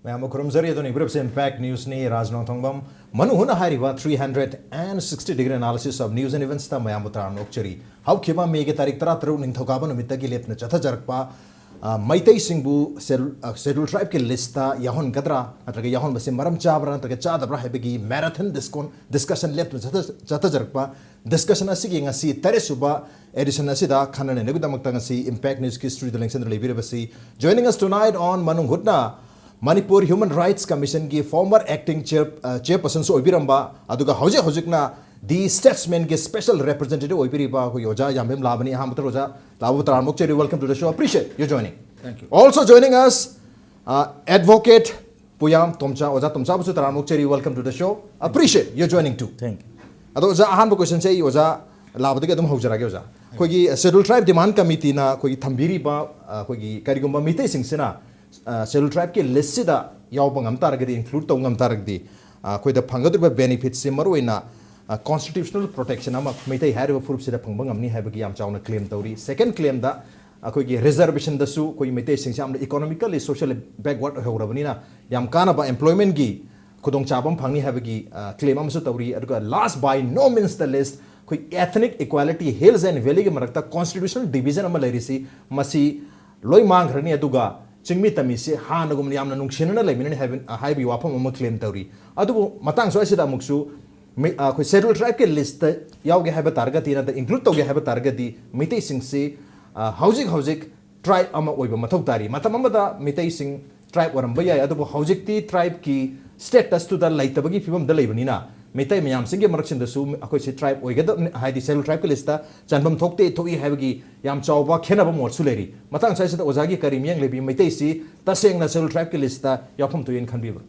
Mayam Kurumzari adoni Brips Impact News ni Rajno Thongbam Manung Hutna hariba 360-degree analysis of news and events ta mayam uttaran okchari. How kiba mege tarik tara taru ningthokaba numitagi lepna chatha jarakpa Meetei singbu scheduled tribe ke lista yahon gadra natraga yahon basim maram chabra natraga chadabra hebegi marathon discussion lepna chatha jarakpa discussion asigi ngasi taresuba edition asida khanane negudamakta ngasi Impact News ki studio lengsen lebirabasi. Joining us tonight on Manung Hutna Manipur Human Rights Commission ki former acting chairperson so Obiramba aduga hojikna the statesman ki special representative Obiriba ko yoja yambem labani hamatra roja labutran mukcheri. Welcome to the show. Appreciate you joining. Thank you. Also joining us advocate Puyam Tomcha oja Tomcha busu taran mukcheri. Welcome to the show. Appreciate you joining too. Thank you. Ado oja ahan question say oja labudage adum hojara oja kogi scheduled tribe demand committee na kogi thambiri ba kogi karigumba Meetei singsena scheduled tribe ke list sida yaubang am taragdi include tong am taragdi koi da phangadriba benefits se maroina constitutional protection ama Meetei hariba furup sida phangbang amni habagi yam chauna claim tawri. Second claim da koi gi reservation da su koi Meetei singsa am economically socially backward hawrabani na yam kana ba employment gi khudong chabam phangni habagi claim am su tawri. Aduga last by no means the least koi ethnic equality hills and valley gi marakta constitutional division ama lairisi masi loi mang rani aduga chingmi tamisi hanagum yamna nungsinana leminani haibi wafam ama claim tawri. Adubu matang so asida muksu koi scheduled tribe ke list yauge haiba targati na da include toge haiba targati Meetei singse hojik tribe ama oiba mathau tari matam amada Meetei sing tribe waramba yai adubu hojik ti tribe ki status to da laitabagi fibam da leibani na Meetei mayam singe maraksin da su akoi se tribe oigada haidi scheduled tribe ke lista chanbam thokte thoi haibagi yam chawba khenaba mor su leri matang sai sida ozagi kari miang lebi Meetei si taseng na scheduled tribe ke lista yapam to yen khanbiba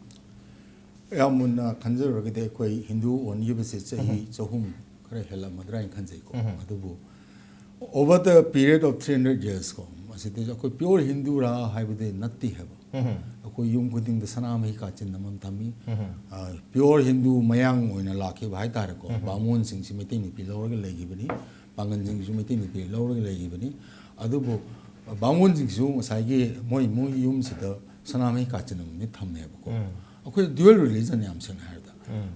Yamun Kanzeragade Koi Hindu on University Sohum Karahela Madrain Kanzeko. Adubu. Over the period of 300 years, as it is a pure Hindu Ra Hibide Nati Heba. A Koyum putting the Sanami Kachin Namantami, pure Hindu Mayang in a Laki Haitarako, Bamun sings Meetei Pilor Legibani, Bangan sings Meetei Pilor Legibani, Adubu Bamun sings Yum Sagi Moi Yum Sita Sanami Kachinam Mitham Nebako. Akwai dual religion yam sen harda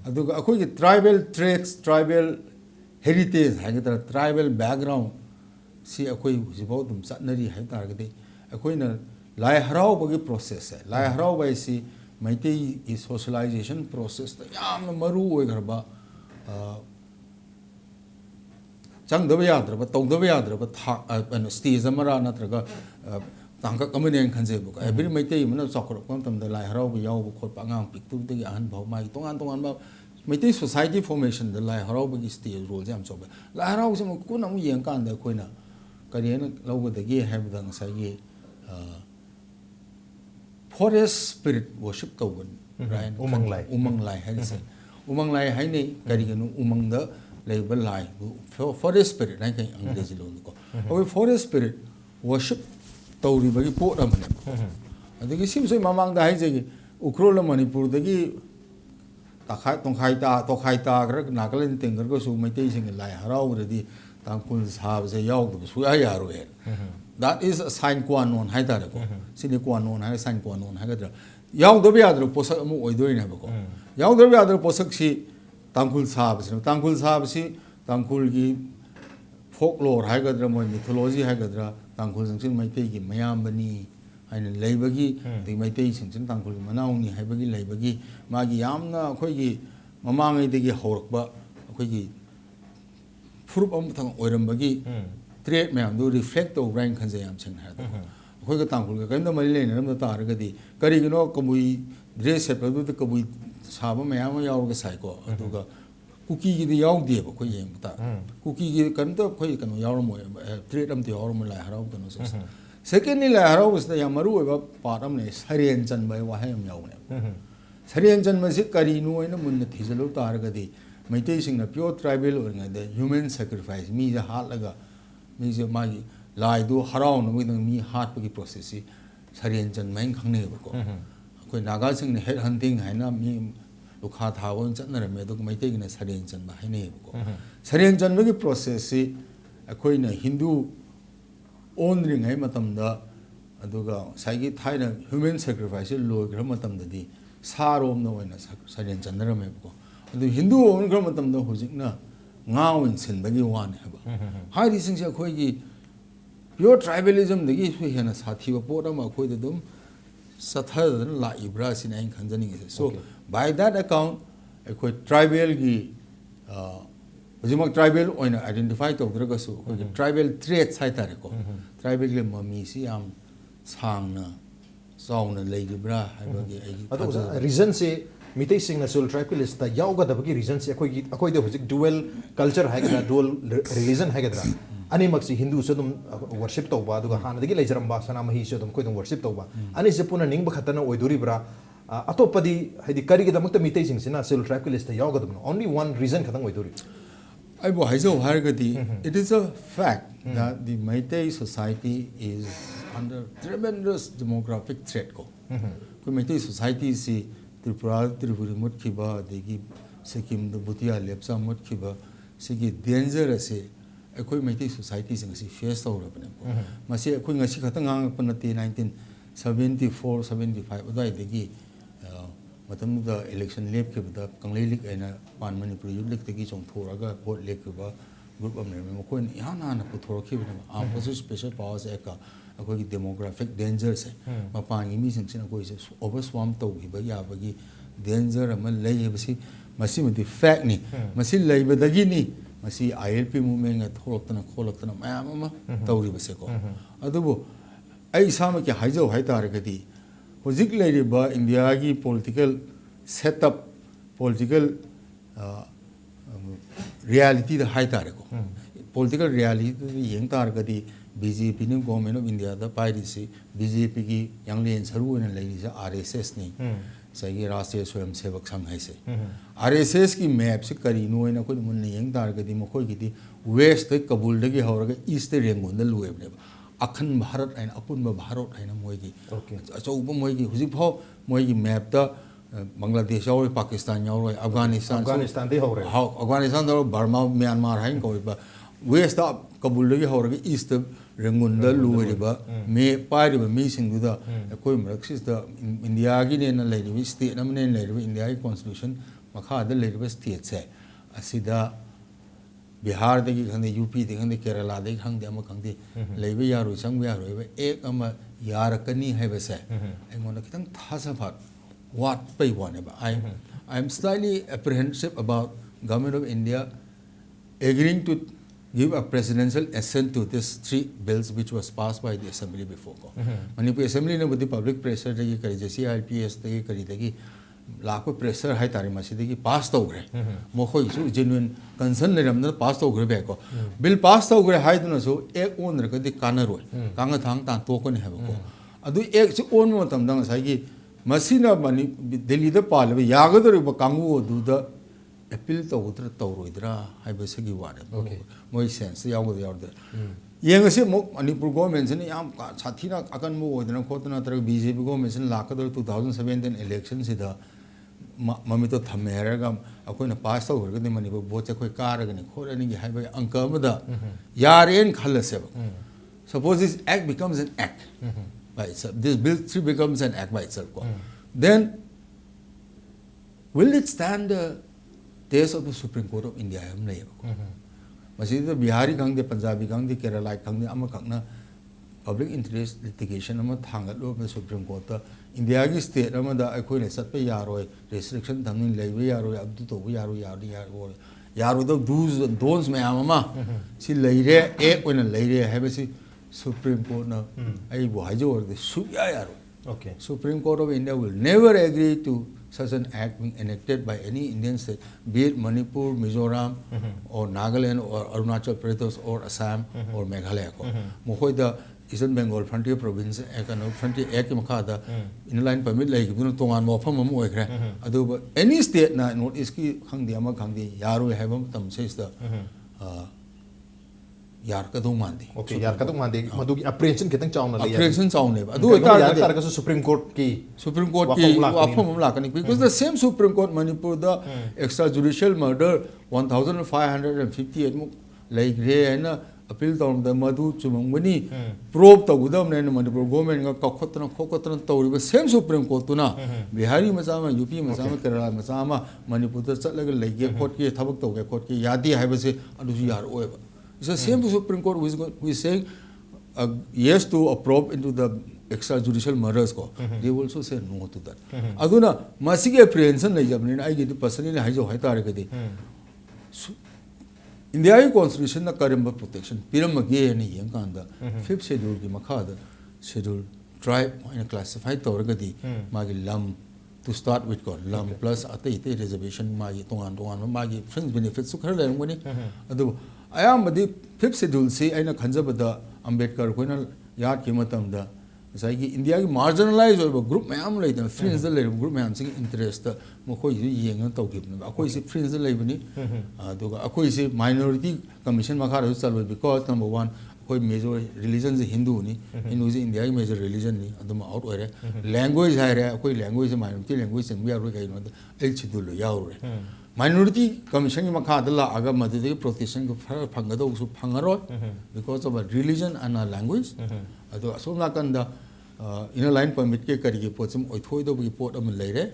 aduga akwai tribal traits tribal heritage hagadra tribal background si akwai jibau dum satnari haidar gade akwai na lai harau bagi process hai lai harau bai si Meitei is socialization process ta yam maru oi garba chang da yadra ba tong da yadra ba thak stage amara natraga Tangka kemudian kan saya buka. Every Meitei mana sokor kan tam dalai harau biyau bukor pangang piktu tegi ahan bau mai tongan bau Meitei society formation dalai harau bagi stage role jam coba. Lai harau semua ku namu yang kan dah kau na kalian lau bagi have dang saya forest spirit worship tahuan. Right? Umang lai hari saya. Umang lai hari ni kalian umang dah label lai forest spirit naik kan Anggris loh ko. Tapi forest spirit worship Tauri bagi pot ramai. Adik isi mesti mamang dah aja. Ukrola Manipur dagi tongkai ta kerana nagalan tengger ko su Meitei sing lai harau beradi tangkul sahab se yau tu su ayah rohe. That is a sign kuan non hai tar ko. Sini kuan non hai sign kuan non hai kadra. Yau tu biar tu posak mu oidoi ni bako. Yau tu biar tu posak si tangkul sahab si tangkul ki folklore hai kadra mo mythology hai kadra. Tangkul singsin Meitei ki mayam bani haina leibagi the Meitei singsin tangkul ki Manung ni haibagi leibagi magi yamna akhoi ki mamangai degi horakba akhoi ki furup am thang oirambagi trait mayam do reflect to brain khanse yam chang ha akhoi ka tangkul ka kainda mari le nam ta taragadi kari gino kabui dress set du ta kabui saba mayam yaw ga sai ko aduga Cookie the young dear, Cookie can do quite can yarmo, treat them the ormo like harau. Secondly, Harau was the Yamaru about Patamnes, Harianjan by Waham Yawn. Harianjan Masikari no in a moon that is a little targadi, meditating a pure tribal or the human sacrifice, me the heart laga, me the magi, lie do haround with me heart buggy process, Harianjan man can never go. When Nagasing head hunting, I know me. Lukha thawon chatna rame duk Meitei na Sarian chan ba haine ko Sarian chan bagi process si akoi na Hindu own ring hai matam da aduga saigi thaina human sacrifice lo gram matam dadi sarom no oina saren chandra me ko adu hindu on gram matam da hojikna ngawin sin bagi wan haba hai ri sing se khoi gi pure tribalism dagi su hena sathi ba pora ma khoi dum sathar la ibra sin ain khanjani so by that account khoi tribal gi Ujimak tribal oina identify to dragasu tribal traits hai tare ko tribal le mami si am sangna sauna leibra haibagi ai reason se Meetei sing na soul tribe list ta yauga da bagi reason se akoi de hojik dual culture hai ga dual religion hai ga ani maksi hindu se dum worship to ba duga hana dagi leijaram ba sana mahi se dum koi dum worship to ba ani se puna ning ba khatana oiduri bra atopadi haidi kari gi damak ta Meetei sing sina soul tribe list ta yauga dum only one reason khatang oiduri I bo haizo hargati it is a fact that the Meitei society is under tremendous demographic threat ko ko Meitei society si Tripura mutkiba degi Sikkim the Bhutia lepsa mutkiba sigi danger ase akoi Meitei society sing si face to rabane ko masi akoi ngasi khatang ang panati 1974 75 adai degi matam da election lep ke bada kanglei lik aina pan manipur yud lik tegi chong thoraga vote lek ke ba group of ne mo koin yana na puthor ke bana opposite special powers eka akoi ki demographic danger se ma pangi mi sing sin akoi se overswarm to gi ba ya ba gi danger ma lei basi masi mati fact ni masi lei ba dagi ni masi ILP movement nga kholotna ma ma tawri base ko adubo ai sama ki haijo hai tar ga di Hojik ba India ki political setup, political reality the high tariko. Political reality the young targati BJP ni government of India the piracy BJP ki young ladies haru and ladies RSS ni sagi Rashtriya Swayam Sevak Sangh hai se RSS ki map se kari no ina ko mun young targati mo ko ki west the Kabul de ki hauraga east the Rangoon the lueb ne Akhan Bharat and Apunba Bharat and Moigi. So Moigi, Huzipo, Moigi map the Bangladesh or Pakistan or Afghanistan. Afghanistan or Burma, Myanmar, Hanko, west up Kabul, east of Rangoon, Lueriba, May Piriba, missing with the Coimbrax is the Indiagin and a lady, state nominated later in the Constitution, Makha, the later state say. Asida. Bihar de khande UP de khande Kerala de khande ama khande leibe yaru changbe yaru ek ama yar kani hai base I mona kitang thasa phat what pai one ba I am slightly apprehensive about government of India agreeing to give a presidential assent to these 3 bills which was passed by the assembly before ko Manipur assembly ne with the public pressure de kari jesi IPS de kari de लाखों pressure है तारी मसीदे की पास तो उगरे मोखो issue genuine concern ने रमना पास तो उगरे Beko bill pass तो उगरे है तो न सो एक ओन रख दे कानर रोल कांग थांग तां तो को ने है बको अदु एक से ओन मो तम दंग साई की मसीना बनी दिल्ली द पाल बे यागद रे कांगु दु द अपील तो उतर तो रोइदरा है बे से की वारे मोइ सेंस यागद यागद येंगसे मो मणिपुर गवर्नमेंट ने याम साथीना अकन मो ओदना खोतना तर बीजेपी गवर्नमेंट ने लाखद 2017 इलेक्शन से द मम्मी तो थमे हरगा अखोना पास तो होरगदि मणिपुर बोट से कोई कारगनि खोरनि गी हाइबे अंक अमदा Yaren Khalse suppose this act becomes an act by itself this bill 3 becomes an act by itself then will it stand the test of the Supreme Court of India am lay masi the Bihari khangde Punjabi khangde Kerala khangde ama khangna public interest litigation ama thangat lo Supreme Court India ki state ama da akhoi ne sat pe yaroi restriction thamni leibe yaroi abdu to yaru the do's and don'ts me ama si leire ek oina leire have si Supreme Court na ai bo hajo the suya yaru okay Supreme Court of India will never agree to such an act being enacted by any Indian state, be it Manipur, Mizoram, or Nagaland, or Arunachal Pradesh, or Assam, or Meghalaya. Mohoi the Eastern Bengal Frontier Province, Frontier Act Makada, inline permit like Tongan Mopam Moekra. Any state na Northeast Hangdi Ama Hangdi, Yaru Habam Tam says the Yarkadu Mandi. Okay, Yarkadu Mandi, Maduki apprehension getting chown. Apprehension chown. Supreme Court key. Supreme Court key. Because the same Supreme Court Manipur, the extrajudicial murder 1,558 like Ray and appeal tawm da madu chumangani probe tawudam ne Manipur government ga khokotna tawriba same Supreme Court tuna Bihari macha ma UP macha ma Kerala macha ma Manipur da chatlaga leige court ki thabak tawge court ki yadi haibase adusu yar oeba. So same Supreme Court who is saying yes to a probe into the extrajudicial murders ko, they will also say no to that. Aduna masige apprehension nahi jabni I get personally haijo haitare kadi. India Constitution na karimba protection piramage ni yang kanda fifth schedule ki makhada schedule tribe in classified torgadi magi lam to start with ko lam plus ate reservation magi tongan magi fringe benefits su khar le ngoni adu ayamadi fifth schedule se aina khanjabada Ambedkar koina yad ki matam da Saigi India marginalized group mayam like the friends the group mayam sing interest mako yeng to give ako is friends the labani ako is minority commission makara salve because number one koi major religion is Hindu ni Hindu is India major religion ni adum out ore language hai koi language minority language and we are kai no el chidul yaure minority commission ki makha la aga madde protection ko phanga do su phangaro because of a religion and a language ado asomna kanda inner line permit ke kari ge pochum oithoi do gi pot am leire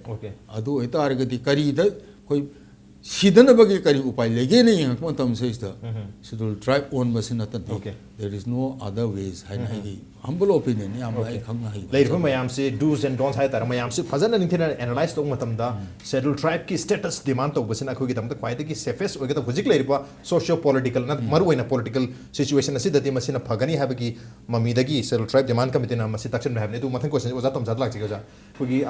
ado eta argati kari da koi sidana bagi kari upai lege nei hakon tam se ista schedule tribe own machine atan there is no other ways hai nai humble opinion ni am ai khang nai leir ko mayam se do's and don'ts hai tar mayam se fazana ninthina analyze to matam da schedule tribe ki status demand to basina ko gi tam da kwai da ki safest oge da hujik leir pa socio political na maru oina political situation asi da ti masina phagani ha bagi mami da gi schedule tribe demand committee na masi taction have ne tu mathang question oja tom jat lak ji ga ko gi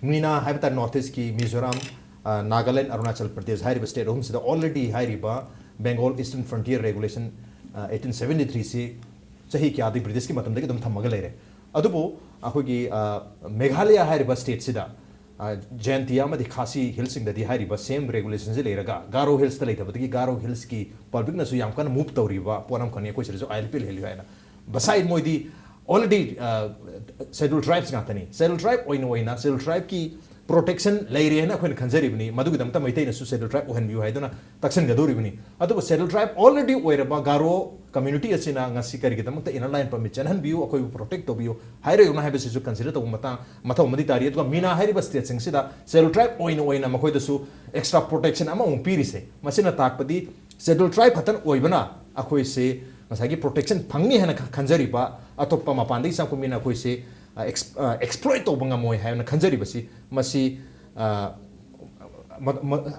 mina ha ta north east ki Mizoram Nagaland, Arunachal Pradesh, High State Homes, the already high riba Bengal Eastern Frontier Regulation 1873 से चाहे क्या आदि British की मतलब देखिए तुम थम्मगे ले रहे अदुबो आखो कि मेघालय हाई रिबा स्टेट सिदा जयंतिया में दिखासी हिल्स इंग दी हाई रिबा सेम रेगुलेशन से ले रहा गारो हिल्स तले था बल्कि गारो हिल्स की पब्लिक न सुयाम का न मूव तो रिबा पोरम खनिया कोई चीज़ आईएलपी ले लिया है ना बसाइड मोदी already scheduled tribes गाते नहीं scheduled tribe ओइन ना scheduled tribe की protection layer है ना कोई खंजरी बनी मधु की दमता मैंते न scheduled tribe ओहन व्यू है तो ना तक्षण गदोरी बनी अतो scheduled tribe already ओइर बा गारो community ऐसे ना ngasi करी की दमता inner line permit चनहन व्यू कोई protect तो व्यू हायरे योना है बस जो consider तो मता उम्मदी तारीय तो मीना हायरे बस state सिंग सिदा scheduled tribe ओइन ना मकोई तो सु extra protection अमा उम्पीरी से मसीना ताकपदी scheduled tribe हतन ओइबना अकोई से मसागी protection फंगनी है ना खंजरी बा अतोप्पा मापांदी सांको मीना कोई से exploit तो बंगा मोय है ना खंजरी बसी मसी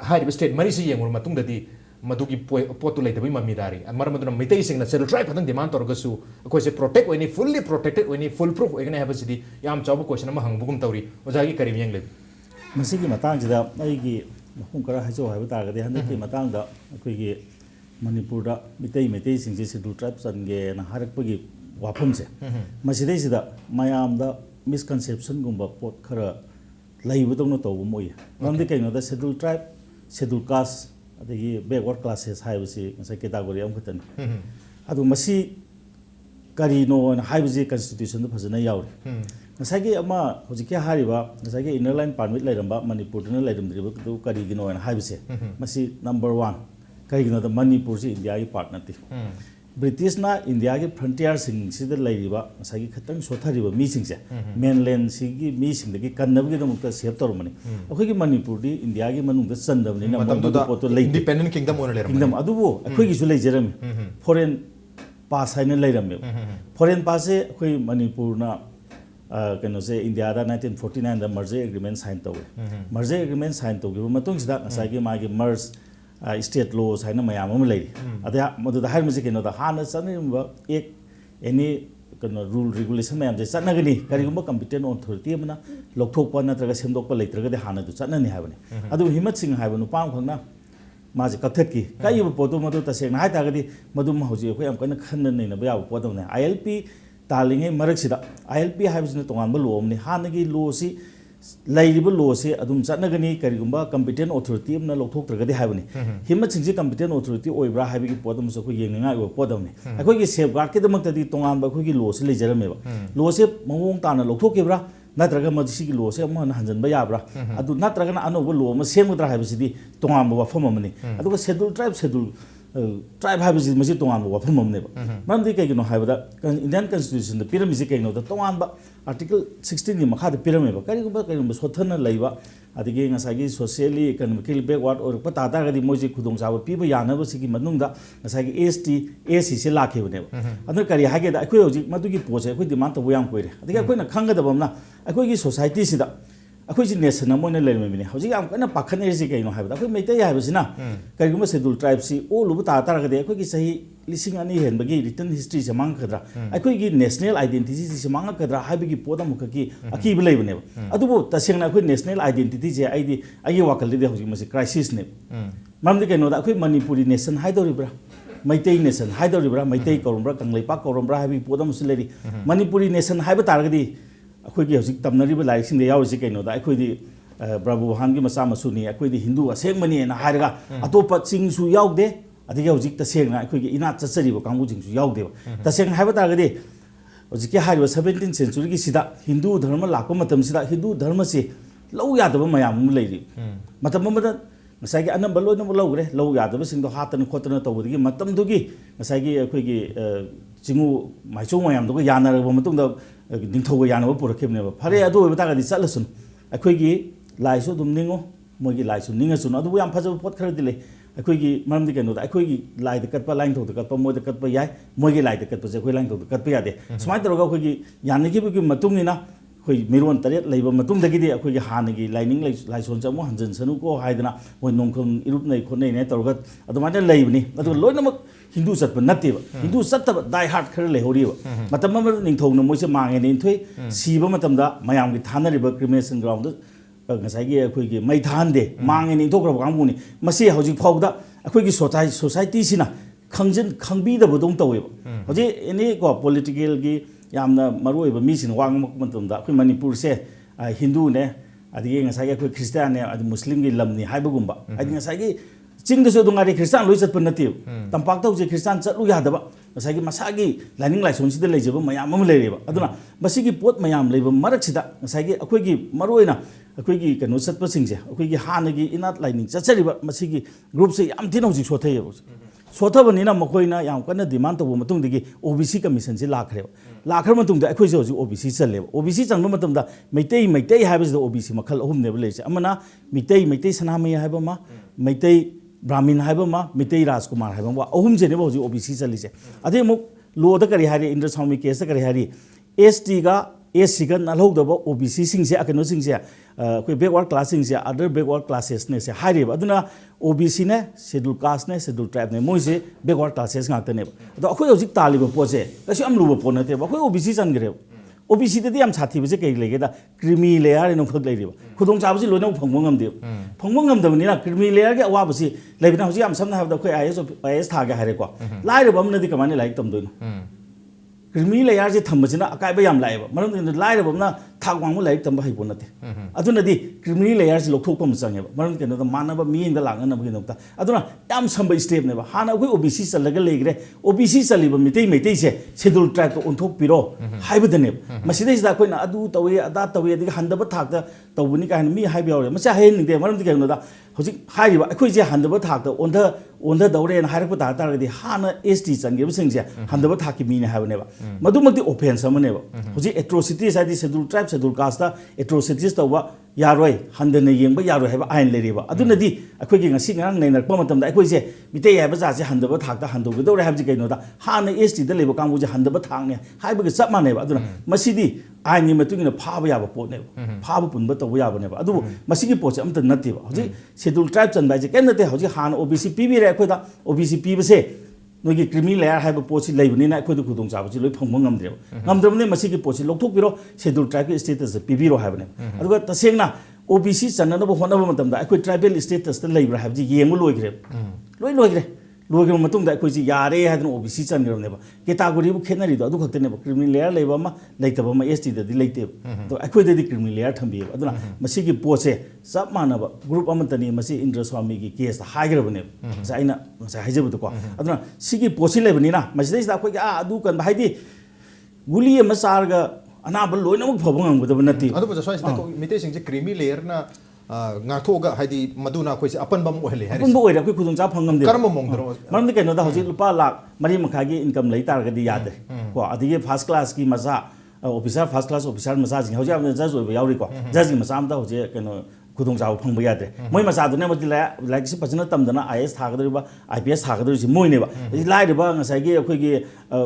हाई स्टेट मरी से येंगुर मतुंग ददी मधुकी पोतु लेते भी मम्मीदारी मर मधुना मितेई सिंगना सेटल ट्राइब हतन डिमांड तोरगसु कोई से प्रोटेक्ट ओनी फुल्ली प्रोटेक्टेड ओनी फुल प्रूफ ओगने है बसिदी याम चाबो क्वेश्चन अमा हंगबुगुम तौरी ओजागी करीम येंग ले मसिगी मतांग जिदा अइगी मफुं करा हाजो हाइबो तागदे हंदकी मतांग दा अखोइगी मणिपुर दा मितेई सिंगजे सेटल ट्राइब सनगे ना हारकपगी वाफम से मसिदे सिदा मयाम दा मिसकंसेप्शन गुम्बा पोट खरा लाइबदोंनो तौबो मोय नमदे कइनो दा शेड्यूल ट्राइब शेड्यूल कास्ट अदगी बैकवर्ड क्लासेस हाइबसी ngसा कैटेगरी am खतन अदु मसी करिनो हाइबजी कॉन्स्टिट्यूशन द फजना यावरे ngसागे अमा होजिके हारिबा ngसागे इनर लाइन परमिट लाइरंबा मणिपुर दना लाइरंद्रिबो दु करिगिनो हाइबसे मसी नंबर 1 करिगिनो द मणिपुर से इंडिया की पार्ट नति ब्रिटिश ना इंडिया के फ्रंटियर सिंग सिद लाइरिबा ngसागे खतंग सोथारिबा मी सिंगसे मेनलैंड सिगी मी सिंगदगी कन्नबगी दमुक्ता सेव तोरमनी अखोगी मणिपुर दी इंडिया के मनुंग द संदबनी ना मदु पोतो लै इंडिपेंडेंट किंगडम ओन लेरम किंगडम अदुबो अखोगी सु लैजरम फॉरेन पास हाइने लैरम फॉरेन पास से अखोई मणिपुर ना कनो से इंडिया दा 1949 दा मर्जर एग्रीमेंट साइन तौवे मर्जर एग्रीमेंट साइन तौगे मतुंग सिदा ngसागे मागे मर्ज स्टेट लॉज है मैम मधुद कहीं हाँ चनब एक एनी कनो रूल रेगुलेशन मैम से चनगनी कहीं कम्पिटेंट ऑथोरिटी लौटोप नगर सेमदोप लेट्रगद हाँ चननी है हिम्मत सिंह है नुपा खना माजे कथकी कई पोटो मधु तसेंग है मधुम हौजी अखोई खन नैनब याब पोदने ILP तालिंगे मरक्सिदा ILP है तोानब लॉ अमने हानगी लॉ से लाइरिब लॉ से अदुम चनगनी करिगुम्बा कम्पिटेंट ऑथोरिटी अमना लौथोक्त्रगदि हाइबनी हिम्मत सिंगजे कम्पिटेंट ऑथोरिटी ओइब्रा हाइबगी पोदम सो को येंगना ओ पोदमने अखोगी सेफगार्ड के दमक्तदि तोंगानबा अखोगी लॉ से लेजरमेबा लॉ से मवोंग ताना लौथोकेब्रा नत्रगा मदिसिगी लॉ से अमन हंजनबा याब्रा अदु नत्रगा अनोबो लॉ अमा सेमगद्रा हाइबसिदि तोंगानबा वाफम अमनी अदुगा शेड्यूल ट्राइब शेड्यूल ट्राइब है मसी तोान वफम मरमदी कईगनो इंडियन कॉन्स्टिट्यूशन पीरमीसे कईनो तोान आर्टिकल 16 की मखा पीरमेब कई सोथन लेब अदगी सोशली इकोनॉमिकली बैकवर्ड और तारगदी मोजे खुदचाब पीब यानब ST SC से लाखिबनेब करी है अखोई पोचे अखोई डिमांड तब याम कोइरे अदगी अखोइना खंगदबमना अखोई सोसाइटी सिदा अखोई नेशन मोने लेरमेबिने हौजिक याम कना पाखनेरसी कइनो हाइबदा अखोई मैतै हाइबसिना करिगुम शेड्यूल ट्राइब सी ओ लुब तारगदे अखोई सही लिसिंग अनि हेनबगी रिटर्न हिस्ट्री से मांगखद्रा अखोई नेशनल आइडेंटिटी से मांगखद्रा हाइबगी पोदा मुखकी अकीब लेबनेब अदुबो तसेंगना अखोई नेशनल आइडेंटिटी से आइदी वाकलदे हौजिक मसे क्राइसिस ने मरमदि कइनोदा अखोई मणिपुरी नेशन हाइदोरिब्रा मैतै नेशन हाइदोरिब्रा मैतै कौरम्ब्रा कंगलेपा कौरम्ब्रा हाइबी पोदा मुसलेरी मणिपुरी नेशन हाइब तारगदी अखोई हौजिक तमनरीब लाइरिक्सिंग यावसी कइनोदा अखोई ब्रह्मवाहन की मचा मसूनी अखोई हिंदू असेंबनी हाइरगा अतोप चिंगसु यावदे अदगी हौजिक तसेंगना अखोई इना चचरीब कांगुजिंगसु यावदेब तसेंग हाइब तारगदी हौजिक हाइरिब 17th century की सिदा हिंदू धर्म लाको मतम सिदा हिंदू धर्म से लौ यादब मयाम लेरी मतम मदा ngसाई अनब लोन लौग्रे लौ यादब सिंदो हातन खोतन तौबदगी मतम दुगी ngसाई अखोई चिंगु माइचो मयाम दुग यानरब मतुंग निंथौग यानब पुरखेबनेब फरे अदु बतागदी चलसुन अखोई लाइसु दुम निंगो मोगी लाइसु निंगसुन अदु याम फजब पोत खरदि ले अखोई मरमदि कइनोदा अखोई लाइद कटपा लाइन थौद कटपा मोद कटपा याय मोगी लाइद कटपा जे अखोई लाइन थौद कटपा यादे समाय तरगा अखोई यानगिबगी मतुंगिना अखोई मिरोन तरेत लेब मतुंगदगिदि अखोई हानगी लाइनिंग लाइसोन चमो हंजन सनुको हाइदना मोय नोंखम इरुपनै खोनै ने तरगा अदुमाना लेबनी अदु लोइनमक हिंदू चटप नत्तेब हिंदू चटब दाई हार्ट खर लेहौरिब मतम निंथौना मोइसे मांगे निंथोय सीब मतमदा मयामगी थानरिब क्रिमेशन ग्राउंड ngसाई अखोई मै थानदे मांगे निंथोख्रब कांगुनी मसी हौजिक फाउदा अखोई सोसाइटी सिना खंजन खंबीदबदों तौवेब हौजिक एनी को पॉलिटिकल की यामना मरुइब मीसिन वांगमक मतमदा अखोई मणिपुर से हिंदू ने अदगी ngसाई अखोई क्रिस्टियन ने अदि मुस्लिम की लमनी हाइबगुंबा अदि ngसाई चिंगदसु दुंगारी क्रिस्टियन लोइ चटप नत्ते तंपाक तौजे क्रिस्टियन चटलु यादबा ngसाई मसागी लाइनिंग लाइसोन सिदा लेजब मयाम अम लेरेबा अदुना मसिगी पोत मयाम लेब मरकसिदा ngसाई अखोई मरुइना अखोई कनो चटप सिंगसे अखोई हानगी इनात लाइनिंग चचरिबा मसिगी ग्रुप से याम थिन हौजिक सोथैब सोथबनिना मखोइना याम कन्ना डिमांड तब मतुंगदगी OBC कमीशन से लाखरेब लाखर मतुंगदा अखोई जे हौजिक OBC चलेब OBC चंगब मतमदा मैतै हाइबस OBC मखल अहुम नेब लेसे अमना मैतै सनामय हाइबमा मैतै ब्राह्मण हाइबमा मैतै राजकुमार हाइबमा अहुम जेनेब हौजिक OBC चलिसे अदे मुक लोदा करी हारि इंद्र स्वामी केस करी हारि ST का SC का नलौदब OBC सिंगसे अकनो सिंगसे कोई बैकवर्ड क्लास सिंगसे अदर बैकवर्ड क्लासेस ने से हाइरेब अदुना OBC ने शेड्यूल कास्ट ने शेड्यूल ट्राइब ने मोइसे बैकवर्ड क्लासेस गातनेब अदो अखोई हौजिक तालिब पोसे कसी अम लुब पोनतेब अखोई OBC चनग्रेब OBC दे याम साथीबसे कई लेगेदा क्रीमी लेयर नो खक लेरिब खुदों चाबसि लोइना फंगम ngamdabnina क्रीमी लेयर के अवाबसि लेबिना हौजिक याम समना हाबदा अखोई IAS थागे हारेको लाइरब अमनदि कमाने लाइक तमदोइनो क्रीमी लेयर से थम्बसिना अकाइब याम लाइब मरम लाइरबना थाक वांगु लाइक तंब हाइबो नते अदुनदि क्रीमी लेयर से लोथोकपम चंगेब मरम केनो मानब मींग लांगन बगिनोता अदुना याम संब स्टेप नेबा हाना अखोई OBC चलग लेग्रे OBC चलिब मैतै से शेड्यूल ट्राइब तो ओंथोक पिरो हाइबदनेब मसिदैसदा अखोइना अदु तवे अदा तवे अदि हंदब थाकता तौबनि काहन मी हाइब यावरे मचा हेनिंदे मरम केनोदा हौजिक हाइरिबा अखोइ जे हंदब थाकता ओंध दौरेन हाइरप तारगदि हाना ST चंगेब सिंगसे हंदब थाकि मीने हाइबनेबा मधुमक्ति ऑफेंस अमनेब हौजिक एट्रोसिटीज हाइदि schedule tribe schedule caste atrocities तौबा यारोय हंदन येंब यारोय हाइबा आइन लेरिबा अदुनदि अखोइगी ngasi ngang नैनरप मतमदा अखोइसे मितै हाइबा जासे हंदब थाकता हंदोगदौरे हाइबजि कइनोदा हाना ST द लेबा कांगुजे हंदब थाकने हाइबगे चप मानेबा अदुना मसिदि आइननि मतुगिना फाबा याबा पोतनेब फाबा पुनबा तौबा याबनेबा अदु मसिगी पोचे अमत नत्तेबा हौजिक शेड्यूल ट्राइब चनबाइजे केन नते हौजिक हाना OBC पीबिरे अखोइदा OBC पीबसे नोगी क्रीमी लेयर हाइब पोची लेबनिना अखोइदु खुदों चाबसि लोइ फंगब ngamdrebne मसिगी पोची लौथोकपिरो शेड्यूल ट्राइब के स्टेटस पीबिरो हाइबने अदुगा तसेंगना OBC चननबो होनबो मतमदा अखोइ ट्राइबल स्टेटस त लेब्रा हाइबजि येंगो लोइग्रे लोइग्रे मतुंगदा अखोइजि यारे हादन OBC चनग्रनेबा कैटेगोरी बु खेनरिदो अदु खक्तनेबा क्रीमी लेयर लेबमा लेतबमा ST ददि लेते तो अखोइददि क्रीमी लेयर थंबिबा अदुना मसिगी पोचे सब मानब ग्रुप अमतनी मसी इंद्र स्वामी की केस हाइग्रबने साइना हाइजबदको अदुना सिगी पोची लेबनिना मसिदैसदा अखोइ अदु कन हाइदि गुली अमा चारगा अनाब लोइनमक फबंगमगदब नति अदु बजा स्वाइसदा मिते सिंगजे क्रीमी लेयर ना ꯉꯥꯛꯊꯣꯛꯑꯒ ꯍꯥꯏꯗꯤ ꯃꯗꯨꯅ ꯑꯩꯈꯣꯏꯁꯦ ꯑꯄꯟꯕ ꯑꯃ ꯑꯣꯏꯍꯜꯂꯤ ꯍꯥꯏꯔꯤꯁꯦ ꯑꯄꯨꯟꯕ ꯑꯣꯏꯔꯦ ꯑꯩꯈꯣꯏ ꯈꯨꯗꯣꯡꯆꯥꯕ ꯐꯪꯉꯝꯗꯦ ꯀꯔꯝꯕ ꯃꯑꯣꯡꯗꯅꯣ ꯃꯔꯝꯗꯤ ꯀꯩꯅꯣꯗ ꯍꯧꯖꯤꯛ ꯂꯨꯄꯥ ꯂꯥꯛ 3.5ꯒꯤ ꯏꯟꯀꯝ ꯂꯩ ꯇꯥꯔꯒꯗꯤ ꯌꯥꯗ꯭ꯔꯦ ꯀꯣ ꯑꯗꯒꯤ ꯐꯥꯔꯁ ꯀ꯭ꯂꯥꯁꯀꯤ ꯃꯆꯥ ꯑꯣꯐꯤꯁꯥꯔ ꯐꯥꯔꯁ ꯀ꯭ꯂꯥꯁ ꯑꯣꯐꯤꯁꯥꯔ ꯃꯆꯥꯁꯤꯡ ꯍꯧꯖꯤꯛ ꯌꯥꯝꯅ ꯖꯖ ꯑꯣꯏꯕ ꯌꯥꯎꯔꯤꯀꯣ ꯖꯖꯀꯤ ꯃꯆꯥ ꯑꯃꯇ ꯍꯧꯖꯤꯛ ꯀꯩꯅꯣ ꯈꯨꯗꯣꯡꯆꯥꯕ ꯐꯪꯕ ꯌꯥꯗ꯭ꯔꯦ ꯃꯣꯏ ꯃꯆꯥꯗꯨꯅ ꯂꯥꯏꯔꯤꯛꯁꯤ ꯐꯖꯅ ꯇꯝꯗꯅ IAS ꯊꯥꯒꯗꯧꯔꯤꯕ IPS ꯊꯥꯒꯗꯧꯔꯤꯁꯤ ꯃꯣꯏꯅꯦꯕ ꯂꯥꯏꯔꯕ ꯉꯁꯥꯏꯒꯤ ꯑꯩꯈꯣꯏꯒꯤ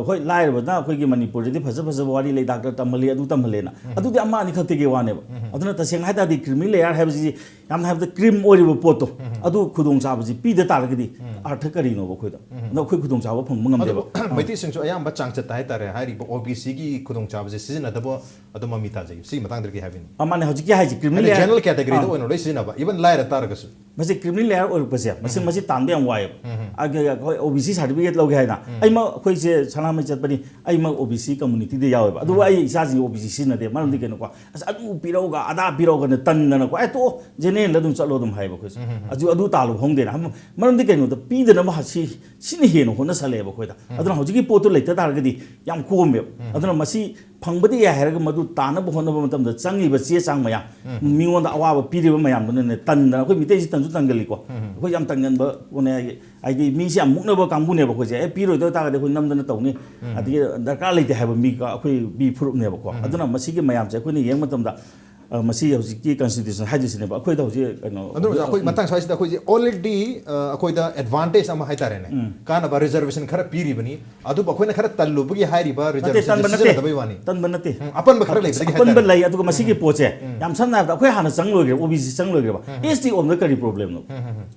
ꯍꯣꯏ ꯂꯥꯏꯔꯕꯅ ꯑꯩꯈꯣꯏꯒꯤ ꯃꯅꯤꯄꯨꯔꯗꯗꯤ ꯐꯖꯕ ꯋꯥꯔꯤ ꯂꯩ ꯗꯥꯛꯇꯔ ꯇꯝꯍꯜꯂꯤ ꯑꯗꯨ ꯇꯝꯍꯜꯂꯦꯅ ꯑꯗꯨꯗꯤ ꯑꯃ ꯑꯅꯤ ꯈꯛꯇꯒꯤ ꯋꯥꯅꯦꯕ ꯑꯗꯨꯅ ꯇꯁꯦꯡꯅ ꯍꯥꯏꯇꯥꯔꯗꯤ ꯀ꯭ꯔꯤꯃꯤ ꯂꯦꯌꯔ ꯍꯥꯏꯕꯁꯤ ꯌꯥꯝꯅ ꯍꯥꯏꯕꯗ ꯀ꯭ꯔꯤꯝ ꯑꯣꯏꯔꯤꯕ ꯄꯣꯠꯇꯣ ꯑꯗꯨ ꯈꯨꯗꯣꯡꯆꯥꯕꯁꯤ ꯄꯤꯗ ꯇꯥꯔꯒꯗꯤ ꯑꯥꯔꯊ ꯀꯔꯤꯅꯣꯕ ꯑꯩꯈꯣꯏꯗ ꯑꯗꯣ ꯑꯩꯈꯣꯏ ꯈꯨꯗꯣꯡꯆꯥꯕ ꯐꯪꯕ ꯉꯝꯗꯦꯕ ꯃꯩꯇꯩꯁꯤꯡꯁꯨ ꯑꯌꯥꯝꯕ ꯆꯥꯡꯆꯠꯇ ꯍꯥꯏꯇꯥꯔꯦ ꯍꯥꯏꯔꯤꯕ OBCꯒꯤ ꯈꯨꯗꯣꯡꯆꯥꯕꯁꯦ ꯁꯤꯖꯤꯟꯅꯗꯕ ꯑꯗꯨꯝ ꯃꯃꯤ ꯇꯥꯖꯩ ꯁꯤ ꯃꯇꯥꯡꯗ ꯀꯩ ꯍꯥꯏꯕꯤꯅꯤ ꯑꯃꯅ ꯍꯧꯖꯤꯛꯀꯤ ꯍꯥꯏꯁꯤ ꯀ꯭ꯔꯤꯃꯤ ꯂꯦꯌꯔ ꯖꯦꯅꯔꯦꯜ ꯀꯦꯇꯦꯒꯣꯔꯤꯗ ꯑꯣꯏꯅ ꯂꯣꯏ ꯁꯤꯖꯤꯟꯅꯕ ꯏꯚꯟ ꯂꯥꯏꯔ ꯇꯥꯔꯒꯁꯨ ꯃꯁꯤ ꯀ꯭ꯔꯤꯃꯤ ꯂꯦꯌꯔ ꯑꯣꯏꯔꯛꯄꯁꯦ ꯃꯁꯤ ꯇꯥꯟꯕ ꯌꯥꯝ ꯋꯥꯏꯑꯦꯕ ꯑꯩꯈꯣꯏ OBC ꯁꯥꯔꯇꯤꯐꯤꯀꯦꯠ ꯂꯧꯒꯦ ꯍꯥꯏꯅ ꯑꯩꯃꯛ ꯑꯩꯈꯣꯏꯁꯦ ꯁꯅꯥꯃꯍꯤ ꯆꯠꯄꯅꯤ ꯑꯩꯃꯛ OBC ꯀꯝꯃꯨꯅꯤꯇꯤꯗ ꯌꯥꯎꯋꯦꯕ ꯑꯗꯨꯕꯨ ꯑꯩ ꯏꯆꯥꯁꯤꯡ OBC ꯁꯤꯖꯤꯟꯅꯗꯦ ꯃꯔꯝꯗꯤ ꯀꯩꯅꯣꯀꯣ ꯑꯁ ꯑꯗꯨ ꯄꯤꯔꯧꯒ ꯑꯗꯥ ꯄꯤꯔꯧꯒꯅ ꯇꯟꯗꯅꯀꯣ ꯇꯣꯛꯑꯣ ꯖꯦꯅꯔꯦꯜꯗ ꯑꯗꯨꯝ ꯆꯠꯂꯣ ꯑꯗꯨꯝ ꯍꯥꯏꯕ ꯑꯩꯈꯣꯏꯁꯦ ꯑꯗꯨ ꯇꯥꯜꯂꯨ ꯍꯣꯡꯗꯦꯅ ꯃꯔꯝꯗꯤ ꯀꯩꯅꯣꯗ ꯄꯤꯗꯅꯕ ꯁꯤꯅ ꯍꯦꯟꯅ ꯍꯣꯠꯅꯁꯜꯂꯛꯑꯦꯕ ꯑꯩꯈꯣꯏꯗ ꯑꯗꯨꯅ ꯍꯧꯖꯤꯛꯀꯤ ꯄꯣꯠꯇꯨ ꯂꯩꯇ ꯇꯥꯔꯒꯗꯤ ꯌꯥꯝ ꯀꯣꯝꯃꯦꯕ ꯑꯗꯨꯅ ꯃꯁꯤ ꯐꯪꯕꯗꯤ ꯌꯥꯏ ꯍꯥꯏꯔꯒ ꯃꯗꯨ ꯇꯥꯅꯕ ꯍꯣꯠꯅꯕ ꯃꯇꯝꯗ ꯆꯪꯉꯤꯕ ꯆꯦ ꯆꯥꯡ ꯃꯌꯥꯝ ꯃꯤꯉꯣꯟꯗ ꯑꯋꯥꯕ ꯄꯤꯔꯤꯕ ꯃꯌꯥꯝꯗꯨꯅꯅꯦ ꯇꯟꯗꯅ ꯑꯩꯈꯣꯏ ꯃꯤꯇꯩꯁꯤ ꯇꯟꯁꯨ ꯇꯟꯒꯜꯂꯤꯀꯣ ꯑꯩꯈꯣꯏ ꯌꯥꯝ ꯇꯟꯒꯟꯕ ꯍꯥꯏꯗꯤ ꯃꯤꯁꯦ ꯌꯥꯝ ꯃꯨꯛꯅꯕ ꯀꯥꯡꯕꯨꯅꯦꯕ ꯑꯩꯈꯣꯏꯁꯦ ꯄꯤꯔꯣꯏꯗꯕ ꯇꯥꯔꯒꯗꯤ ꯑꯩꯈꯣꯏ ꯅꯝꯗꯅ ꯇꯧꯅꯤ ꯑꯗꯒꯤ ꯗꯔꯀꯥꯔ ꯂꯩꯇꯦ ꯍꯥꯏꯕ ꯑꯩꯈꯣꯏ ꯃꯤ ꯐꯨꯔꯨꯞꯅꯦꯕꯀꯣ ꯑꯗꯨꯅ ꯃꯁꯤꯒꯤ ꯃꯌꯥꯝꯁꯦ ꯑꯩꯈꯣꯏꯅ ꯌꯦꯡꯕ ꯃꯇꯝꯗ ꯃꯁꯤ ꯍꯧꯖꯤꯛꯀꯤ ꯀꯟꯁꯇꯤꯇ꯭ꯌꯨꯁꯟ ꯍꯥꯏꯗꯣꯏꯁꯤꯅꯦꯕ ꯑꯩꯈꯣꯏꯗ ꯍꯧꯖꯤꯛ ꯀꯩꯅꯣ ꯑꯗꯨꯅ ꯑꯩꯈꯣꯏ ꯃꯇꯥꯡ ꯁ꯭ꯋꯥꯏꯁꯤꯗ ꯑꯩꯈꯣꯏꯁꯦ ꯑꯣꯜꯔꯦꯗꯤ ꯑꯩꯈꯣꯏꯗ ꯑꯦꯗꯚꯥꯟꯇꯦꯖ ꯑꯃ ꯍꯥꯏꯇꯥꯔꯦꯅꯦ ꯀꯥꯟꯅꯕ ꯔꯤꯖꯔቬꯁꯟ ꯈꯔ ꯄꯤꯔꯤꯕꯅꯤ ꯑꯗꯨꯕꯨ ꯑꯩꯈꯣꯏꯅ ꯈꯔ ꯇꯜꯂꯨꯕꯒꯤ ꯍꯥꯏꯔꯤꯕ ꯔꯤꯖꯔቬꯁꯟ ꯁꯤꯖꯤꯟꯅꯗꯕꯩ ꯋꯥꯅꯤ ꯇꯟꯕ ꯅꯠꯇꯦ ꯑꯄꯟꯕ ꯈꯔ ꯂꯩꯕꯗꯒꯤ ꯑꯄꯟꯕ ꯂꯩ ꯑꯗꯨꯒ ꯃꯁꯤꯒꯤ ꯄꯣꯠꯁꯦ ꯌꯥꯝ ꯁꯝꯅ ꯍꯥꯏꯔꯕꯗ ꯑꯩꯈꯣꯏ ꯍꯥꯟꯅ ꯆꯪ ꯂꯣꯏꯈ꯭ꯔꯦꯕ OBC ꯆꯪ ꯂꯣꯏꯈ꯭ꯔꯦꯕ ST ꯑꯣꯝꯗ ꯀꯔꯤ ꯄ꯭ꯔꯣꯕ꯭ꯂꯦꯝꯅꯣ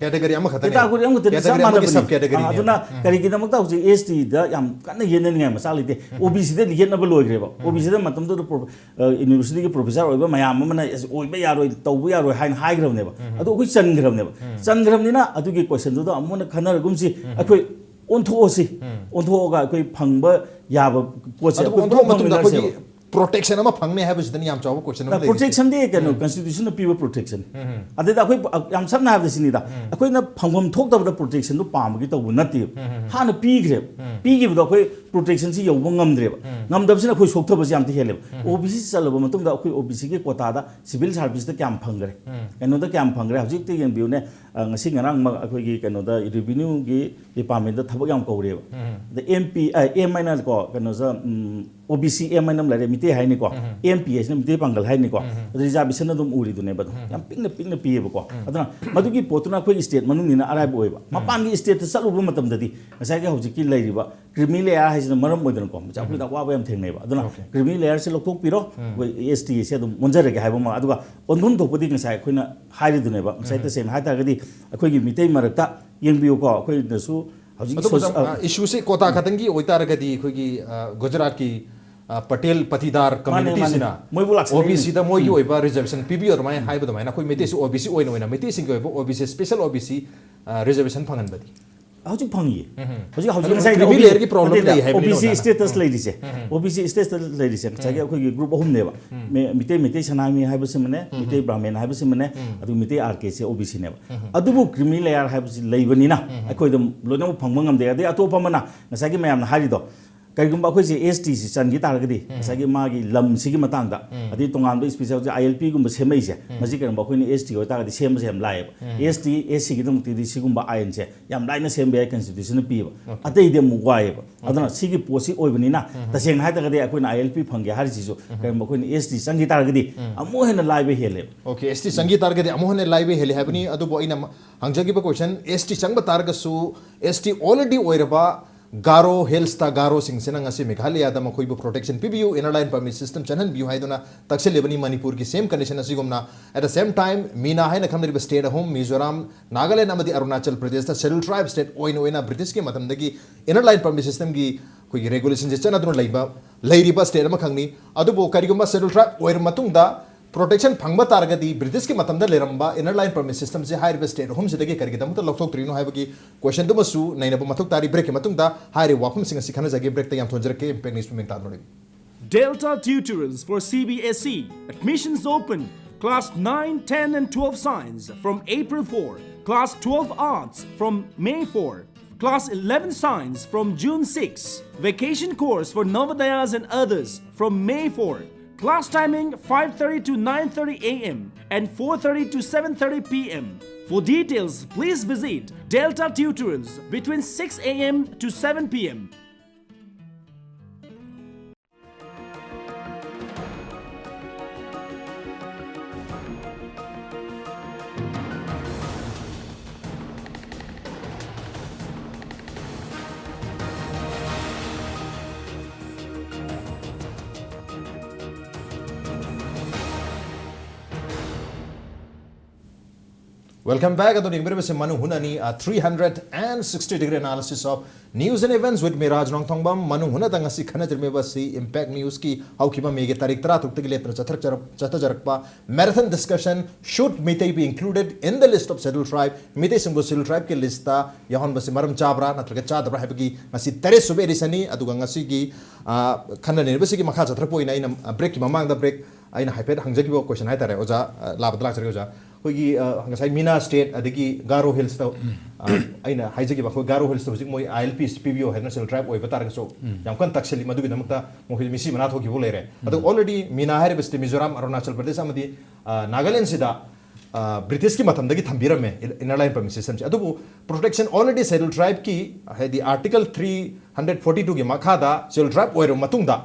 ꯀꯦꯇꯦꯒꯣꯔꯤ ꯑꯃꯈꯛꯇꯅꯤ ꯀꯦꯇꯦꯒꯣꯔꯤ ꯑꯃꯈꯛꯇꯅꯤ ꯆꯞ ꯃꯥꯟꯅꯕꯅꯤ ꯑꯗꯨꯅ ꯀꯔꯤꯒꯤꯗꯃꯛꯇ ꯍꯧꯖꯤꯛ STꯗ ꯌꯥꯝ ꯀꯟꯅ ꯌꯦꯠꯅꯅꯤꯡꯉꯥꯏ ꯃꯆꯥꯛ ꯂꯩꯇꯦ OBCꯗ ꯌꯦꯠꯅꯕ ꯂꯣꯏꯈ꯭ꯔꯦꯕ OBCꯗ ꯃꯇꯝꯗꯨꯗ ꯌꯨꯅꯤꯚꯔꯁꯤꯇꯤꯒꯤ ꯄ꯭ꯔꯣꯐꯦꯁꯔ ꯑꯣꯏꯕ ꯃꯌꯥꯝ ꯑꯃꯅ ꯑꯣꯏꯕ ꯌꯥꯔꯣꯏ ꯇꯧꯕ ꯌꯥꯔꯣꯏ ꯍꯥꯏꯅ ꯍꯥꯏꯈ꯭ꯔꯕꯅꯦꯕ ꯑꯗꯣ ꯑꯩꯈꯣꯏ ꯆꯟꯈ꯭ꯔꯕꯅꯤꯅ ꯑꯗꯨꯒꯤ ꯀꯣꯏꯁꯟꯗꯨꯗ ꯑꯃꯨꯛ ꯍꯟꯅ खनꯔꯒꯨꯝꯁꯤ ꯑꯩꯈꯣꯏ ꯑꯣꯟꯊꯣꯛꯑꯒ ꯑꯩꯈꯣꯏ ꯐꯪꯕ ꯌꯥꯕ ꯄꯣꯠꯁꯦ ꯑꯗꯨ ꯑꯣꯟꯊꯣꯛꯑ ꯃꯇꯨꯡꯗ ꯑꯩꯈꯣꯏꯒꯤ प्रोटेक्शन अमा फंगने है बस याम चाव क्वेश्चन अमा प्रोटेक्शन दे कनो कॉन्स्टिट्यूशन पीबो प्रोटेक्शन अदेदा अखोय याम सबना हाब सिनीदा अखोयना फंगम थोकतबदा प्रोटेक्शन दो पामगी तबु नति हाना पीग्रे पीगिबदो अखोय प्रोटेक्शन सी यौबो ngमद्रेब ngमदबसिना अखोय सोक्थबस याम तिहेले ओबीसी चलबो मतुंगदा अखोय ओबीसी के कोटादा सिविल सर्विस दा क्याम फंगरे कनोदा क्याम फंगरे हजिक ते यंबिउने ngasi ngarang अखोय गी कनोदा रेवेन्यू गी डिपार्टमेंट दा थबक याम कौरेब द एमपी एम माइनर को कनोजा ओबीसी एम माइनम लारे मिते हाइनि को एमपीएस ने मिते पंगल हाइनि को रिजर्वेशन दम उरी दुने बद याम पिंग पिएब को अदना मदुगी पोतुना कोई स्टेट मनुंग निना अराइब ओइबा मपान गी स्टेट चलुबो मतम ददी ngasa ga hojiki lairiba creamy layer हाइजना मरम ओइदन को जाफुदा वाबा याम थेंगनेबा अदना क्रिमी लेयर से लोकथोक पिरो एसटी से दम मुंजरगे हाइबा मा अदुगा ओनधुन थोपदि ngasa अखोइना हाइरि दुनेबा ngasa ते सेम हाइता गदि अखोइगी मिते मरकता यंगबियो को अखोइ दसु इशू से कोता खतंगी ओइतारगदी अखोइगी गुजरात की पटेल पतिदार कम्युनिटी सिना ओबीसी दा मोगी ओइबा रिजर्वेशन पीबी और माय हाइबा दमाइना कोइ मेते ओबीसी ओइना ओइना मेते सिंग ओइबा ओबीसी स्पेशल ओबीसी रिजर्वेशन फंगन बदी हौजिक फंगी हौजिक ngasa क्रिमी लेयर की प्रॉब्लम लई हाइबा ओबीसी स्टेटस लैदिसे ओबीसी स्टेटस लैदिसे ngasa अखोइगी ग्रुप अहुम नेबा मिते सनामी हाइबसे मने मिते ब्राह्मण हाइबसे मने अदु मिते आरके से ओबीसी नेबा अदुबु क्रिमी लेयर हाइबसे लैबनिना अखोइदम लोइनम फंगम ngमदे अदे अतोपा मना ngasa gi mayam na हारिदो कईगुम्बा अखोइसे एसटी से चनगी तारगदी ngसागी मागी लम सिगी मतांगदा अदि तोंगानबो स्पेशल जे आईएलपी गुम्बा सेमैसे मजि करम अखोइने एसटी हो तारगदी सेम सेम लायब एसटी एससी गी दम तिदि सिगुम्बा आयन से याम लाइना सेम बे कॉन्स्टिट्यूशन पीब अतै दे मु वायब अदना सिगी पोसी ओइबनिना तसेंग हाइतागदी अखोइना आईएलपी फंगे हारिसिसु करम अखोइने एसटी चनगी तारगदी अमो हेन लाइबे हेले ओके एसटी चनगी तारगदी अमो हेन लाइबे हेले हाबनी अदुबो इना हंजगिबा क्वेश्चन एसटी चंगबा तारगसु एसटी ऑलरेडी ओइरबा गारो हेल्सता गारो सिंगसेना ngasi मेघालय दा मखोइबो प्रोटेक्शन पीबीयू इनर लाइन परमिट सिस्टम चनहन बियू हाइदोना तक्सेलेबनी मणिपुर की सेम कंडीशन असिगुमना एट द सेम टाइम मीना हाइना खमरिबा स्टेट होम मिजोरम नागालैंड अमदि अरुणाचल प्रदेश दा शेड्यूल ट्राइब स्टेट ओइना ब्रिटिश के मतमदगी इनर लाइन परमिट सिस्टम की कोई रेगुलेशन जे चना दुन लैबा स्टेट अमा खंगनी अदुबो करिगुमा शेड्यूल ट्राइब ओइर मतुंगदा प्रोटेक्शन फंगबा तारगदी ब्रिटिश के मतमदा लेरंबा इनर लाइन परमिट सिस्टम से हाइर स्टेट होम से करिगदमत लौथोक्त्रिनो हाइबगी क्वेश्चन दुमसु नैनबो मथुक तारी ब्रेक के मतुंगदा हाइरे वाफम सिंग असि खनजगे ब्रेक त याम थोंजरके इम्पैक्ट न्यूज में तादोरि Delta Tutorals for CBSE. Admissions open. Class 9, 10 and 12 Science from April 4. Class 12 Arts from May 4. Class 11 Science from June 6. Vacation course for Navodayas and others from May 4. Class timing 5:30 to 9:30 a.m. and 4:30 to 7:30 p.m. For details, please visit Delta Tutorals between 6 a.m. to 7 p.m. Welcome back. Ato ning berbe se Manung Hutna ni 360-degree analysis of news and events with Miraj Nongthongbam. Manung Hutna tanga si khana jirme ba si impact news ki how kiba mege tarik tara tuk tagi letra chata jarakpa marathon discussion should Meetei be included in the list of scheduled tribe. Meetei simbo scheduled tribe ke list ta yahon ba si maram chabra natraga chadra habagi ngasi tere sube risani aduga ngasi gi khana ne ba si gi makha chatrapo ina ina break ki mamang da break aina haipet hangjagi bo question hai tare oja labadla chare oja कोई नसाई Meena state अदगी गारो hills तो अइना हाइजगी बखो गारो hills तो जिक मोय ILP पीबीओ है national tribe ओय बतार सो याम कन तक्सली मदुगी नमक्ता मोहिल मिसी मना थोकी बो लेरे अदो ऑलरेडी मीना है बेस्ट मिजोरम अरुणाचल प्रदेश अमदी नागालैंड सिदा ब्रिटिश की मतमदगी थंबिरमे इनर लाइन परमिट सिस्टम से अदो प्रोटेक्शन ऑलरेडी शेड्यूल ट्राइब की है दी आर्टिकल 342 की मखादा शेड्यूल ट्राइब ओयरो मतुंगदा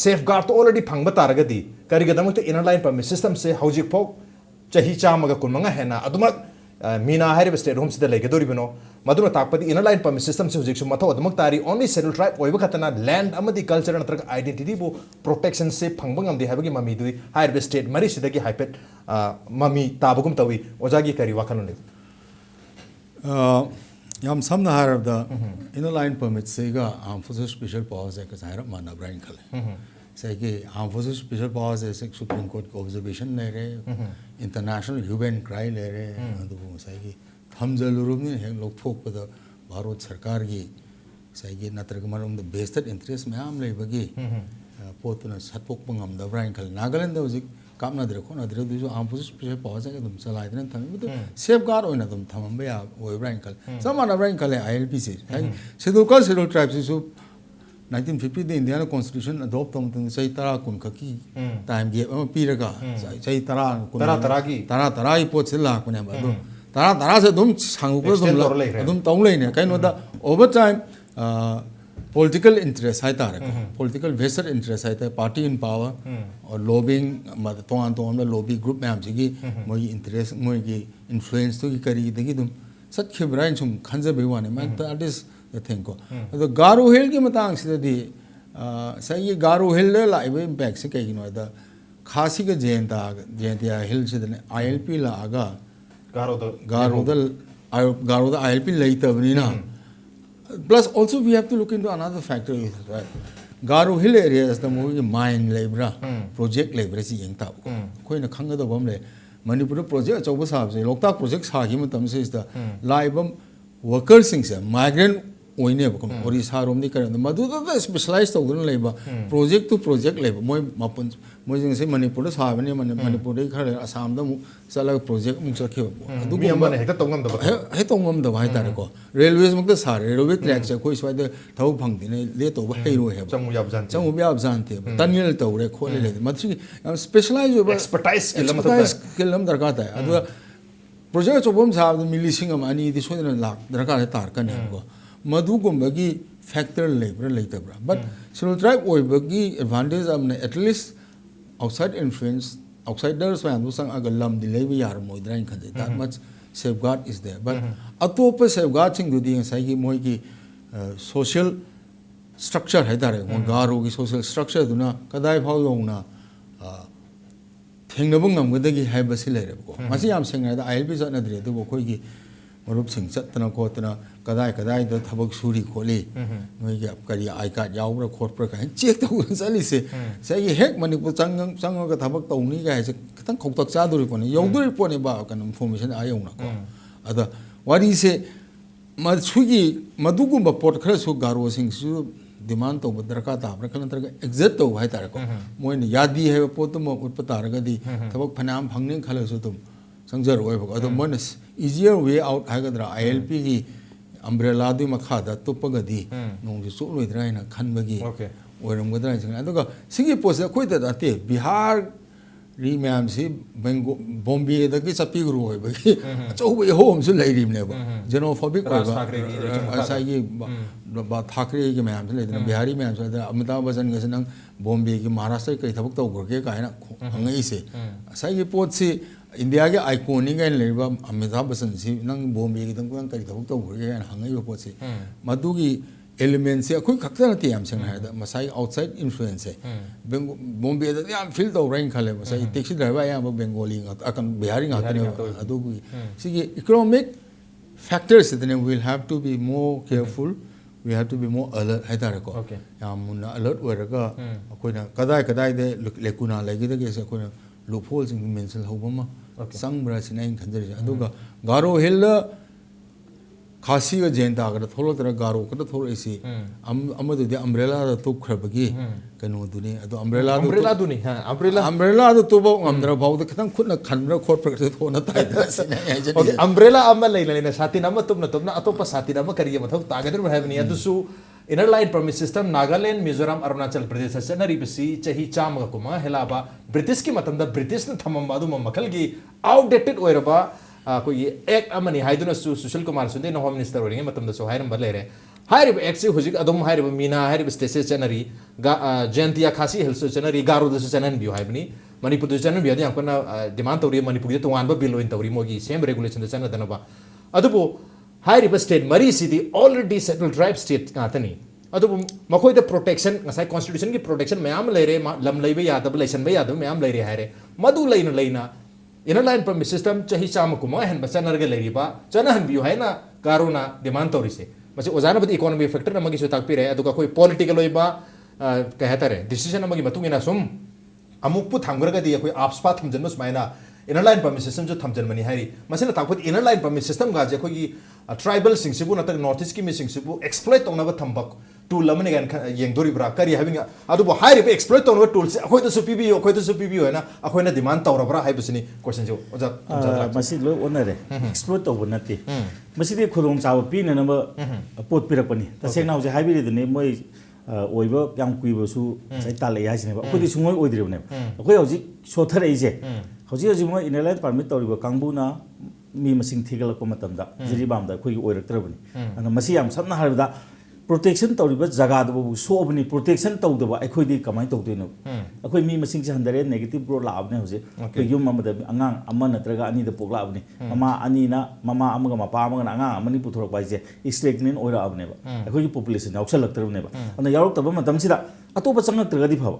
सेफगार्ड तो ऑलरेडी फंग बतारगदी करिगदमक इनर लाइन परमिट सिस्टम से हौजिक फो चाही चामगा कुनमंगा हेना अदुमक मीना है स्टेट होम से लेगदोरिबनो मधुना ताकपति इनर लाइन परमिट सिस्टम से हुजिक मथो अदुमक तारी ओनली शेड्यूल ट्राइब ओइब खतना लैंड अमदी कल्चर नत्रग आइडेंटिटी बो प्रोटेक्शन से फंगबंगम दे हाबगी ममी दुई हायर स्टेट मरी सिदगी हाइपेट ममी ताबगुम तवी ओजागी करी वाखनने याम समना हारबदा इनर लाइन परमिट सेगा आर्म स्पेशल पावर्स है का हारब माना ब्राइन खले सही आर्म फोर्सेस स्पेशल पावर्स है सुप्रीम कोर्ट का ऑब्जर्वेशन ले रहे इंटरनेशनल ह्यूमन क्राइम ले रहे अदुबो सही थमजलुरुमने हे लोग फोकपद भारत सरकार की सही नत्रग मरम द बेस्टेड इंटरेस्ट मैम लेबगी पोतना सतपोक ngam खल नागालैंड द हुजिक कामनाद्रे खोनाद्रे दुजो आर्म फोर्सेस स्पेशल पावर्स है तुम चलाइदन थम तो सेफ गार्ड ओइना तुम थमम बया ओय ब्राइन खल समान ब्राइन खल आईएलपी से शेड्यूल ट्राइब से 1950 the Indiana Constitution adopt तम सही तरह कुन की टाइम गेप अमा पीरगा सही तरह की पोट से ला कुने अदो तरह से दुम सांगुको दुम तौं लेने कइनो दा ओवर टाइम political interest है तारे political vested interest है party in power और lobbying मत तो में lobby group में हम सिगी मोई interest मोई की influence तो की करी देगी तुम सच खिबराइन सुम खंजे बेवाने मैं that is the thing को तो गारो हिल की मतंग से दी सही ये गारो हिल ले लाइव इम्पैक्ट से कहीं ना दा खासी के जयंतिया हिल से दने ILP लागा गारो दा ILP लई तबनी ना plus also we have to look into another factor right Garo Hill area is the movie mine labor project labor si yeng ta ko na khang da bam le Manipur project choba sab se lokta project sa gi matam se is the live workers sing se migrant oine ba orisa rom ni karan madu da specialized to gun labor project to project labor moi mapun moi jing se Manipur sa ba ne Manipur dei khare Assam da mu sala project mu cha khyo adu mi amane hekta tongam da he tongam da bai tar ko railways mak da sa railway track se koi swai da thau phang din le to ba hei ro he chamu yab jan te tanil to re khole le matri specialized expertise skill lam darka ta adu project chobom sa milising am ani di so na lak darka tar kan ko madu gumbagi factor labor later but scheduled tribe oi bagi advantage am at least outside influence outsiders when do sang agalam di lebi yar moi drain khan that much safeguard is there but atop safeguard sing du di sai gi moi gi social structure hai dare mo garo gi social structure du na kadai phau yong na thengnabung ngam gadagi hai basi le re ko masi yam sing da ILP sa na dire du ko gi marup sing chatna ko tana kadai da thabak suri kholi noi ge kari ai card yaw ra khot pra ka check to sali se sai ge hek Manipur chang ga thabak to ni ga se khitang khok tak cha duri ko ni yong duri po ne ba kan information ayong na ko ada wari se ma sugi madugum ba pot khara su garo sing su demand to badra ka ta pra kan tar exit to hai tar ko moi ni yadi hai po to mo ut patar ga di thabak phanam phangning khala su tum sangjar oi ba ado mon easier way out ha ga dra ILP gi umbrella du makha da to pagadi nong ji su loi dra ina khan bagi ꯑꯣꯏꯔꯝꯒꯗ꯭ꯔꯥ ꯍꯥꯏꯅ ꯈꯜꯂꯤ ꯑꯗꯨꯒ ꯁꯤꯒꯤ ꯄꯣꯠꯁꯦ ꯑꯩꯈꯣꯏꯗ ꯅꯠꯇꯦ ꯕꯤꯍꯥꯔ ꯔꯤ ꯃꯌꯥꯝꯁꯤ ꯕꯣꯝꯕꯦꯗꯒꯤ ꯆꯠꯄꯤꯒ꯭ꯔꯨ ꯑꯣꯏꯕꯒꯤ ꯑꯆꯧꯕ ꯏꯍꯧ ꯑꯃꯁꯨ ꯂꯩꯔꯤꯕꯅꯦꯕ ꯖꯦꯅꯣꯐꯣꯕꯤꯛ ꯑꯣꯏꯕ ꯉꯁꯥꯏꯒꯤ ꯊꯥꯀ꯭ꯔꯦꯒꯤ ꯃꯌꯥꯝꯁꯨ ꯂꯩꯗꯅ ꯕꯤꯍꯥꯔꯤ ꯃꯌꯥꯝꯁꯨ ꯂꯩꯗꯅ ꯑꯃꯤꯇꯥꯕ ꯕꯆꯟꯒꯁꯤ ꯅꯪ ꯕꯣꯝꯕꯦꯒꯤ ꯃꯍꯥꯔꯥꯁꯇ꯭ꯔꯒꯤ ꯀꯔꯤ ꯊꯕꯛ ꯇꯧꯈ꯭ꯔꯒꯦ ꯀꯥꯏꯅ ꯍꯪꯉꯛꯏꯁꯦ ꯉꯁꯥꯏꯒꯤ ꯄꯣꯠꯁꯤ ꯏꯟꯗꯤꯌꯥꯒꯤ ꯑꯥꯏꯀꯣꯟꯅꯤ ꯀꯥꯏꯅ ꯂꯩꯔꯤꯕ ꯑꯃꯤꯇꯥꯕ ꯕꯆꯟꯁꯤ ꯅꯪ ꯕꯣꯝꯕꯦꯒꯤꯗꯪ ꯅꯪ ꯀꯔꯤ ꯊꯕꯛ ꯇꯧꯈ꯭ꯔꯒꯦ ꯀꯥꯏꯅ ꯍꯪꯉꯛꯏꯕ ꯄꯣꯠꯁꯤ ꯃꯗꯨꯒꯤ एलिमेंट से अखोई खक्ता नते याम सेंग हायदा मसाई आउटसाइड इन्फ्लुएंस है बॉम्बे दा याम फील तौ रही खाले मसाई टैक्सी ड्राइवर याम बंगाली अकन Bihari ngakne adugu sigi economic factors then we'll have to be more careful we have to be more alert haidare ko yam munna alert oiraga akoina kadai kadai de lekuna legi de se akoina loopholes in mention hobama sangbra sinain khanjari aduga garo hill खासी का जैन तागर थोड़ा तरह गारो कदा थोड़ा ऐसी अमदुदे umbrella दा तो खरबगी कनो दुनी अदो अम्ब्रेला दुनी हां अम्ब्रेला तो बो अम्ब्रेला भाव द खतम खुद न खनरा खोट प्रकट थोना ताई सिना ओके अम्ब्रेला अम्मा लेना साथी नम तुमना अतोप साथी नम करिए मथौ तागदर हैबनी अदुसु inner line permit system Nagaland Mizoram Arunachal Pradesh चनरीबसी चही चामग कुमा हेलाबा ब्रिटिश की मतम द ब्रिटिश न थमम अदु मखल की आउटडेटेड ओइरबा कोई act अमनी हाइदुना Sushil Kumar सुंदे home minister ओरिंगे मतम दसो हाइरम बलेरे हाइरिब एक्ट से हुजिक अदम हाइरिब मीना हाइरिब स्टेसे चनरी जयंतिया खासी हिल्स चनरी गारो दसो चनन बियो हाइबनी मणिपुर दसो चनन बियो याकना डिमांड तौरी मणिपुर दे तोवान बिल ओइन तौरी मोगी सेम रेगुलेशन द चनन दनबा अदुबो हाइरिब स्टेट मरी सिदी ऑलरेडी सेटल्ड ट्राइब स्टेट गातनी अदुबो मखोय द प्रोटेक्शन ngasai constitution की प्रोटेक्शन मयाम लेरे लम लेबे यादब लेसन बे यादब मयाम लेरे हाइरे मदु लेना इनर लाइन परमिट सिस्टम चही चाम कुमा हन बचनर के लेरिबा चनहन बियो हैना कारोना डिमांड तौरिसे मसे ओजाना बद इकोनॉमी फैक्टर नमगी सो ताकपि रे अदुका कोई पॉलिटिकल ओइबा कहतारे डिसीजन नमगी मतुंगिना सुम अमुकपु थांगरगदी कोई आपस्पा थमजन सुमाइना इनर लाइन परमिट सिस्टम जो थमजन मनी हाइरी मसेना ताकपत इनर लाइन परमिट सिस्टम गाजे कोई ट्राइबल सिंगसिबु नतक नॉर्थ ईस्ट की मी सिंगसिबु एक्सप्लॉइट तौनब थंबक टूल अमने गान येंगदोरिब्रा करी हाबिंग अदुबो हाइरिबे एक्सप्लॉइट तौनब टूल से अखोय दसु पीबी हैना अखोयना डिमांड तौरब्रा हाइबसिनी क्वेश्चन जो ओजा मसी लो ओनरे एक्सप्लॉइट तौब नते मसीदे खुरोंग चाव पीननब पोट पिरकपनी तसेंना होजे हाइबिरिदने मोय ओइबो याम कुइबसु साइ ताले यासिनेबा अखोयदि सुंगोय ओइदिरबने अखोय होजि सोथरैजे होजि मोय इनलाइन परमिट तौरिबो कांगबुना मी मसिंग थिगलक मतमदा जिरिबामदा अखोयगी ओइरक्तरबनी अना मसी याम सबना हारबदा प्रोटेक्शन तौरिबा जगादबो सोबनी प्रोटेक्शन तौदबा अखोयदी कमाय तौदोइनो अखोय मी मसिंग से हंदरे नेगेटिव ग्रोथ लाबने होजे अखोय युम अमदा अंगांग अमा नत्रगा अनि द पोगलाबनी ममा अनि ना ममा अमगा मपा अमगा अंगांग अमनी पुथोरक बाइजे स्टेग्नेंट ओइरा अबनेबा अखोयगी पॉपुलेशन यावसलक्तरबनेबा अना यावरक्तबा मतमसिदा अतोपा चंगत्रगदी फबा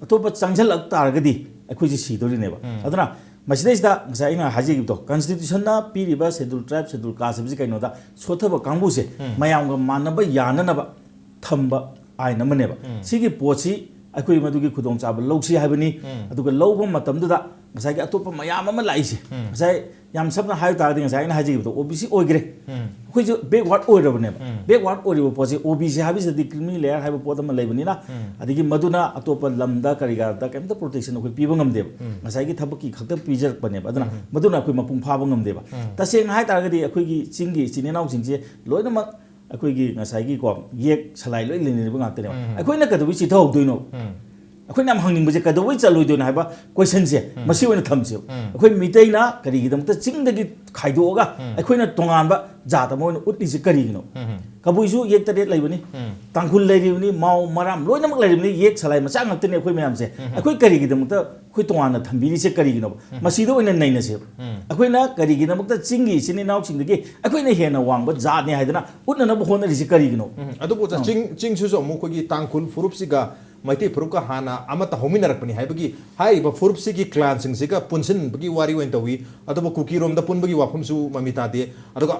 अतोपा चंगजलक तारगदी अखोयजी सीदोरिनेबा अदना मसीदा गसाइना हाजिगिबतो कॉन्स्टिट्यूशन ना पीरिबा शेड्यूल ट्राइब शेड्यूल कास्ट बिजि कइनोदा सोथबा कांगबुसे मयामगा मानबा याननबा थंबा आइन अमनेबा सिगी पोछि अखोय मदुगी खुदोंग चाबा लौसी हाइबनी अदुगा लौबा मतमदुदा गसाइगे अतोपा मयाम अमा लाइसे गसाइ याम सबना हाइ तागदि गसाइना हाजिगिबतो ओबीसी ओइग्रे अखोय जो बैकवर्ड ओइरबनेबा बैकवर्ड ओइरिबो पोछि OBC हाबिसदि criminal layer हाइबा पोदमा लेबनिना अदिगी मदुना अतोपा lambda करिगारदा केमता protection अखोय पीबा ngamdeba गसाइगी थबकी खक्ता पीजरपनेबा अदना मदुना अखोय मपुंग फाबा ngamdeba तसेंग हाइ तागदि अखोयगी चिंगी चिनेनाउ सिंगजे लोइनमक अखोयगी गसाइगी को येक सलाइ लोइ लेनेबा ngakteneba अखोयना कदबि चिथौदोइनो अखोयना हंगनिंगबजे कदवै चलोइदोना हाइबा क्वेश्चन से मसी ओइना थमसे अखोय मिटेना करिगिदमता चिंगदगी खाइदोगा अखोयना तोंगानबा जाता मोइना उटलिसे करिगिनो कबुइसु येक तरेट लैबनी तांखुल लैरिबनी माउ मराम लोइनमक लैरिबनी येक सलाइ मचा ngakteने अखोय मयामसे अखोय करिगिदमता अखोय तोंगाना थंबिरिसे करिगिनो मसीदो ओइना नैनसे अखोयना करिगिदमता चिंगी चिनेनाउ चिंगदगी अखोयना हेना वांगबा जाने हाइदना उटननब होनरिसे करिगिनो अदुबो चिंग सुसो मुखोगी तांखुल फुरुपसिगा मैती फुरुप का हाना अमत होमिनरकपनी हाइबगी हाइबा फुरुपसिगी क्लान सिंगसिगा पुनसिनबगी वारी ओइन तवी अदुबो कुकी रोमदा पुनबगी वाफमसु ममितादे अदुगा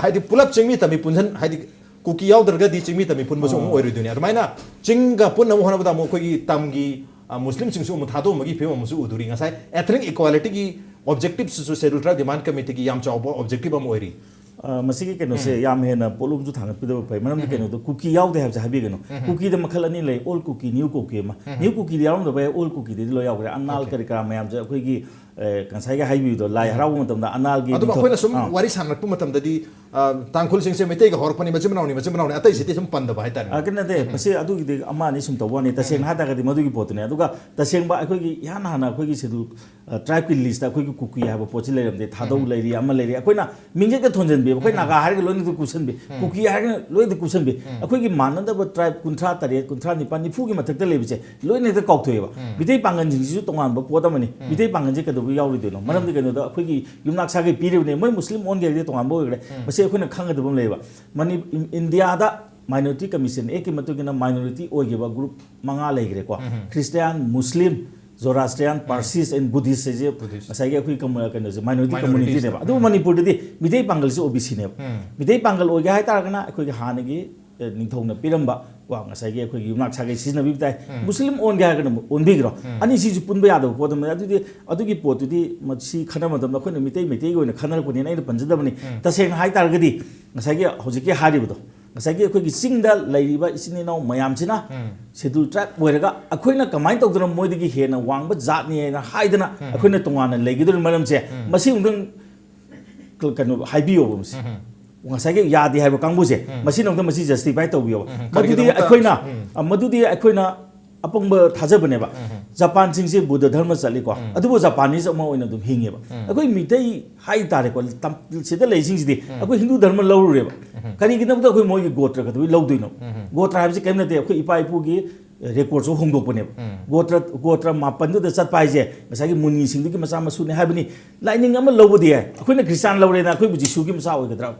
हाइदि पुलप चिंगमी तमी पुनसन हाइदि कुकी यावदरगदि चिंगमी तमी पुनबसु ओइरिदुनी अदुमाइना चिंगा पुनम होनबदा मोखोगी तमगी मुस्लिम सिंगसु मुथादो मगी फेम मुसु उदुरी ngasai एथनिक इक्वालिटी की ऑब्जेक्टिव सु शेड्यूल ट्राइब डिमांड कमिटी की याम चावबो ऑब्जेक्टिव अम ओइरी मसीगी केनो से याम हेना पोलुम जु थांग पिदो फै मनम केनो तो कुकी यावदे हाबजा हाबिगनो कुकी द मखल अनि ले ओल कुकी न्यू कुकी मा न्यू कुकी यावम दो बे ओल कुकी दे लो यावरे अन्नाल करिका मयाम जे अखोयगी ꯉꯁꯥꯏꯒꯤ ꯍꯥꯏꯕꯤꯕꯗꯣ ꯂꯥꯏ ꯍꯔꯥꯎꯕ ꯃꯇꯝꯗ ꯑꯅꯥꯜꯒꯤ ꯑꯗꯨꯝ ꯑꯩꯈꯣꯏꯅ ꯁꯨꯝ ꯋꯥꯔꯤ ꯁꯥꯟꯅꯔꯛꯄ ꯃꯇꯝꯗꯗꯤ ꯇꯥꯡꯈꯨꯜꯁꯤꯡꯁꯦ ꯃꯩꯇꯩꯒ ꯍꯧꯔꯛꯄꯅꯤ ꯃꯆꯤꯟ ꯃꯅꯥꯎꯅꯤ ꯑꯇꯩꯁꯤꯗꯤ ꯁꯨꯝ ꯄꯟꯗꯕ ꯍꯥꯏꯇꯥꯔꯦ ꯀꯩꯅꯣꯗꯦ ꯃꯁꯤ ꯑꯗꯨꯒꯤꯗꯤ ꯑꯃ ꯑꯅꯤ ꯁꯨꯝ ꯇꯧꯕ ꯋꯥꯅꯤ ꯇꯁꯦꯡꯅ ꯍꯥꯏꯇꯥꯔꯒꯗꯤ ꯃꯗꯨꯒꯤ ꯄꯣꯠꯇꯨꯅꯦ ꯑꯗꯨꯒ ꯇꯁꯦꯡꯕ ꯑꯩꯈꯣꯏꯒꯤ ꯏꯍꯥꯟ ꯍꯥꯟꯅ ꯑꯩꯈꯣꯏꯒꯤ ꯁꯦꯗꯨꯜ ꯇ꯭ꯔꯥꯏꯕꯀꯤ ꯂꯤꯁꯇ ꯑꯩꯈꯣꯏꯒꯤ ꯀꯨꯀꯤ ꯍꯥꯏꯕ ꯄꯣꯠꯁꯤ ꯂꯩꯔꯝꯗꯦ ꯊꯥꯗꯧ ꯂꯩꯔꯤ ꯑꯃ ꯂꯩꯔꯤ ꯑꯩꯈꯣꯏꯅ ꯃꯤꯡꯖꯦꯛꯇ ꯊꯣꯟꯖꯟꯕꯤ ꯑꯩꯈꯣꯏ ꯅꯥꯒꯥ ꯍꯥꯏꯔꯒ ꯂꯣꯏꯅꯗ ꯀꯨꯁꯟꯕꯤ ꯀꯨꯀꯤ ꯍꯥꯏꯔꯒ ꯂꯣꯏꯅꯗ ꯀꯨꯁꯟꯕꯤ ꯑꯩꯈꯣꯏꯒꯤ ꯃꯥꯟꯅꯗꯕ ꯇ꯭ꯔꯥꯏꯕ 38 39 90ꯒꯤ ꯃꯊꯛꯇ ꯂꯩꯕꯁꯦ ꯂꯣꯏꯅ ꯍꯦꯛꯇ ꯀꯥꯎꯊꯣꯛꯑꯦꯕ ꯃꯤꯇꯩ ꯄꯥꯡꯒꯟꯁꯤꯡꯁꯤꯁꯨ ꯇꯣꯉꯥꯟꯕ ꯄꯣꯠ ꯑꯃꯅꯤ ꯃꯤꯇꯩ ꯄꯥꯡꯒꯟꯁꯦ ꯀꯩꯗꯧꯕ ꯌꯥꯎꯔꯣꯏꯗꯣꯏꯅꯣ ꯃꯔꯝꯗꯤ ꯀꯩꯅꯣꯗ ꯑꯩꯈꯣꯏꯒꯤ ꯌꯨꯝꯅꯥꯛ ꯁꯥꯒꯩ ꯄꯤꯔꯤꯕꯅꯦ ꯃꯣꯏ ꯃꯨꯁꯂꯤꯝ ꯑꯣꯟꯒꯦ ꯇꯣꯉꯥꯟꯕ ꯑꯣꯏꯈ꯭ꯔꯦ ꯃꯁꯤ ꯑꯩꯈꯣꯏꯅ ꯈꯪꯒꯗꯕ ꯑꯃ ꯂꯩꯌꯦꯕ ꯏꯟꯗꯤꯌꯥꯗ ꯃꯥꯏꯅꯣꯔꯤꯇꯤ ꯀꯃꯤꯁꯟ ꯑꯦꯛꯀꯤ ꯃꯇꯨꯡ ꯏꯟꯅ ꯃꯥꯏꯅꯣꯔꯤꯇꯤ ꯑꯣꯏꯈꯤꯕ ꯒ꯭ꯔꯨꯞ 5 ꯂꯩꯈ꯭ꯔꯦꯀꯣ Christian Muslim Zoroastrian Parsis and Buddhists ꯍꯥꯏꯁꯦ ꯉꯁꯥꯏꯒꯤ ꯑꯩꯈꯣꯏ ꯀꯩꯅꯣꯁꯦ ꯃꯥꯏꯅꯣꯔꯤꯇꯤ ꯀꯝꯃꯨꯅꯤꯇꯤꯅꯦꯕ ꯑꯗꯨꯕꯨ ꯃꯅꯤꯄꯨꯔꯗꯗꯤ ꯃꯤꯇꯩ ꯄꯥꯡꯒꯜꯁꯦ ꯑꯣꯕꯤꯁꯤꯅꯦꯕ ꯃꯤꯇꯩ ꯄꯥꯡꯒꯜ ꯑꯣꯏꯒꯦ ꯍꯥꯏꯇꯥꯔꯒꯅ ꯑꯩꯈꯣꯏꯒꯤ ꯍꯥꯟꯅꯒꯤ ꯅꯤꯡꯊꯧꯅ ꯄꯤꯔꯝꯕ ꯉꯁꯥꯏꯒꯤ ꯑꯩꯈꯣꯏꯒꯤ ꯌꯨꯝꯅꯥꯛ ꯁꯥꯒꯩ ꯁꯤꯖꯤꯟꯅꯕꯤꯕ ꯇꯥꯏ ꯃꯨꯁꯂꯤꯝ ꯑꯣꯟꯒꯦ ꯍꯥꯏꯔꯒꯅ ꯑꯣꯟꯕꯤꯈ꯭ꯔꯣ ꯑꯅꯤꯁꯤꯁꯨ ꯄꯨꯟꯕ ꯌꯥꯗꯕ ꯄꯣꯠ ꯑꯃꯅꯤ ꯑꯗꯨꯒꯤ ꯄꯣꯠꯇꯨꯗꯤ ꯃꯁꯤ ꯈꯟꯅꯕ ꯃꯇꯝꯗ ꯑꯩꯈꯣꯏꯅ ꯃꯩꯇꯩꯒꯤ ꯑꯣꯏꯅ ꯈꯟꯅꯔꯛꯄꯅꯤꯅ ꯑꯩꯅ ꯄꯟꯖꯗꯕꯅꯤ ꯇꯁꯦꯡꯅ ꯍꯥꯏꯇꯥꯔꯒꯗꯤ ꯉꯁꯥꯏꯒꯤ ꯍꯧꯖꯤꯛꯀꯤ ꯍꯥꯏꯔꯤꯕꯗꯣ ꯉꯁꯥꯏꯒꯤ ꯑꯩꯈꯣꯏꯒꯤ ꯆꯤꯡꯗ ꯂꯩꯔꯤꯕ ꯏꯆꯤꯟ ꯏꯅꯥꯎ ꯃꯌꯥꯝꯁꯤꯅ ꯁꯦꯗꯨꯜ ꯇ꯭ꯔꯥꯏꯕ ꯑꯣꯏꯔꯒ ꯑꯩꯈꯣꯏꯅ ꯀꯃꯥꯏꯅ ꯇꯧꯗꯅ ꯃꯣꯏꯗꯒꯤ ꯍꯦꯟꯅ ꯋꯥꯡꯕ ꯖꯥꯠꯅꯤ ꯍꯥꯏꯅ ꯍꯥꯏꯗꯅ ꯑꯩꯈꯣꯏꯅ ꯇꯣꯉꯥꯟꯅ ꯂꯩꯒꯗꯧꯔꯤꯕ ꯃꯔꯝꯁꯦ ꯃꯁꯤ ꯑꯃꯨꯛꯇꯪ ꯀꯩꯅꯣ ꯍꯥꯏꯕꯤꯌꯣꯕ ꯃꯁꯤ ꯉꯁꯥꯏꯒꯤ ꯌꯥꯗꯦ ꯍꯥꯏꯕ ꯀꯥꯡꯕꯨꯁꯦ ꯃꯁꯤꯅ ꯑꯃꯨꯛꯇ ꯃꯁꯤ ꯖꯁꯇꯤꯐꯥꯏ ꯇꯧꯕꯤꯌꯣꯕ ꯃꯗꯨꯗꯤ ꯑꯩꯈꯣꯏꯅ ꯑꯄꯪꯕ ꯊꯥꯖꯕꯅꯦꯕ ꯖꯄꯥꯟꯁꯤꯡꯁꯦ ꯕꯨද්ධ ꯙꯔꯃ ꯆꯠꯂꯤꯀꯣ ꯑꯗꯨꯕꯨ ꯖꯄꯥꯅꯤꯁ ꯑꯃ ꯑꯣꯏꯅ ꯑꯗꯨꯝ ꯍꯤꯡꯉꯦꯕ ꯑꯩꯈꯣꯏ ꯃꯤꯇꯩ ꯍꯥꯏꯇꯥꯔꯦꯀꯣ ꯁꯤꯗ ꯂꯩꯁꯤꯡꯁꯤꯗꯤ ꯑꯩꯈꯣꯏ ꯍꯤꯟꯗꯨ ꯙꯔꯃ ꯂꯧꯔꯨꯔꯦꯕ ꯀꯔꯤꯒꯤꯗꯃꯛꯇ ꯑꯩꯈꯣꯏ ꯃꯣꯏꯒꯤ ꯒꯣꯇ꯭ꯔ ꯀꯩꯗꯧꯕꯩ ꯂꯧꯗꯣꯏꯅꯣ ꯒꯣꯇ꯭ꯔ ꯍꯥꯏꯕꯁꯤ ꯀꯔꯤꯝ ꯅꯠꯇꯦ ꯑꯩꯈꯣꯏ ꯏꯄꯥ ꯏꯄꯨꯒꯤ ꯔꯦꯀꯣꯔꯗꯁꯨ ꯍꯣꯡꯗꯣꯛꯄꯅꯦꯕ ꯒꯣꯇ꯭ꯔ 9ꯗꯨꯗ ꯆꯠꯄ ꯍꯥꯏꯁꯦ ꯉꯁꯥꯏꯒꯤ ꯃꯨꯅꯤꯁꯤꯡꯗꯨꯒꯤ ꯃꯆꯥ ꯃꯁꯨꯅꯤ ꯍꯥꯏꯕꯅꯤ ꯂꯥꯏꯅꯤꯡ ꯑꯃ ꯂꯧꯕꯗꯤ ꯌꯥꯏ ꯑꯩꯈꯣꯏꯅ ꯈ꯭ꯔꯤꯁꯇꯥꯟ ꯂꯧꯔꯦꯅ ꯑꯩꯈꯣꯏꯕꯨ ꯖꯤꯁꯨꯒꯤ ꯃꯆꯥ ꯑꯣꯏꯒꯗ꯭ꯔꯥ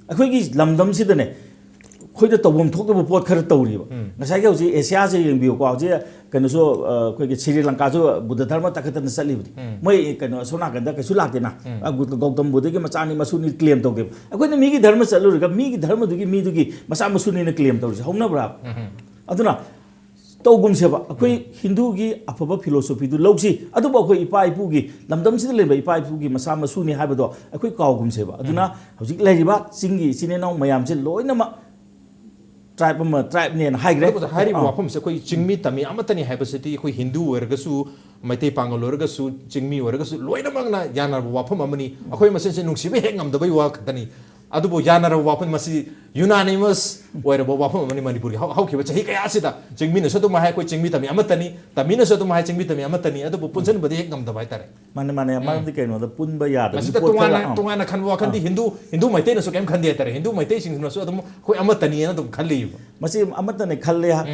ꯑꯩꯈꯣꯏꯒꯤ ꯂꯝꯗꯝꯁꯤꯗꯅꯦ ꯑꯩꯈꯣꯏꯗ ꯇꯧꯐꯝ ꯊꯣꯛꯇꯕ ꯄꯣꯠ ꯈꯔ ꯇꯧꯔꯤꯕ ꯉꯁꯥꯏꯒꯤ ꯍꯧꯖꯤꯛ ꯑꯦꯁꯤꯌꯥꯁꯦ ꯌꯦꯡꯕꯤꯌꯨꯀꯣ ꯍꯧꯖꯤꯛ ꯀꯩꯅꯣꯁꯨ ꯑꯩꯈꯣꯏꯒꯤ ꯁ꯭ꯔꯤ ꯂꯪꯀꯥꯁꯨ ꯕꯨද්ධ ꯙꯔꯃ ꯇꯛꯈꯠꯇꯅ ꯆꯠꯂꯤꯕꯅꯤ ꯃꯣꯏ ꯀꯩꯅꯣ ꯑꯁꯣꯝ ꯅꯥꯀꯟꯗ ꯀꯩꯁꯨ ꯂꯥꯛꯇꯦꯅ ꯒꯧꯇꯝ ꯕꯨꯙꯒꯤ ꯃꯆꯥꯅꯤ ꯃꯁꯨꯅꯤ ꯀ꯭ꯂꯦꯝ ꯇꯧꯗꯦꯕ ꯑꯩꯈꯣꯏꯅ ꯃꯤꯒꯤ ꯙꯔꯃ ꯆꯠꯂꯨꯔꯒ ꯃꯤꯒꯤ ꯙꯔꯃꯗꯨꯒꯤ ꯃꯤꯗꯨꯒꯤ ꯃꯆꯥ ꯃꯁꯨꯅꯤꯅ ꯀ꯭ꯂꯦꯝ ꯇꯧꯔꯤꯁꯦ ꯍꯧꯅꯕ꯭ꯔꯥ ꯑꯗꯨꯅ ꯇꯧꯒꯨꯝꯁꯦꯕ ꯑꯩꯈꯣꯏ ꯍꯤꯟꯗꯨꯒꯤ ꯑꯐꯕ ꯐꯤꯂꯣꯁꯣꯐꯤꯗꯨ ꯂꯧꯁꯤ ꯑꯗꯨꯕꯨ ꯑꯩꯈꯣꯏ ꯏꯄꯥ ꯏꯄꯨꯒꯤ ꯂꯝꯗꯝꯁꯤꯗ ꯂꯩꯕ ꯏꯄꯥ ꯏꯄꯨꯒꯤ ꯃꯆꯥ ꯃꯁꯨꯅꯤ ꯍꯥꯏꯕꯗꯣ ꯑꯩꯈꯣই ꯀꯥꯎꯒꯨꯝꯁꯦꯕ ꯑꯗꯨꯅ ꯍꯧꯖꯤꯛ ꯂꯩꯔꯤꯕ ꯆꯤꯡꯒꯤ ꯏꯆꯤꯟ ꯏꯅꯥꯎ ꯃꯌꯥꯝꯁꯦ ꯂꯣꯏꯅꯃꯛ ट्राइबनेन हाइग्रे वाफम से कोई चिंगमी तमी अमतनी हाइबसिटी कोई हिंदू ओरगसु मैते पांगल ओरगसु चिंगमी ओरगसु लोइनमंगना याना वाफम अमनी अखोय मसेन से नुंसिबे हेक ngam वा खतनी अदुबो याना वाफम मसी यूनानिमस ओरब वाफम अमनी मणिपुरी हाउ खिबा चही कया सिदा चिंगमी न सतु माहाय कोई चिंगमी तमी अमतनी तमी न सतु माहाय चिंगमी तमी अमतनी अदुबो पुंसन बदे हेक ngam दबाय तारे माने माने माने केनो द पुनबा याद मसी तोंगाना खन वा खंदी हिंदू मैते न सो केम खंदे तारे हिंदू मैते सिंग न सो अदुम कोई अमतनी न दुम खल्ली मसी अमतने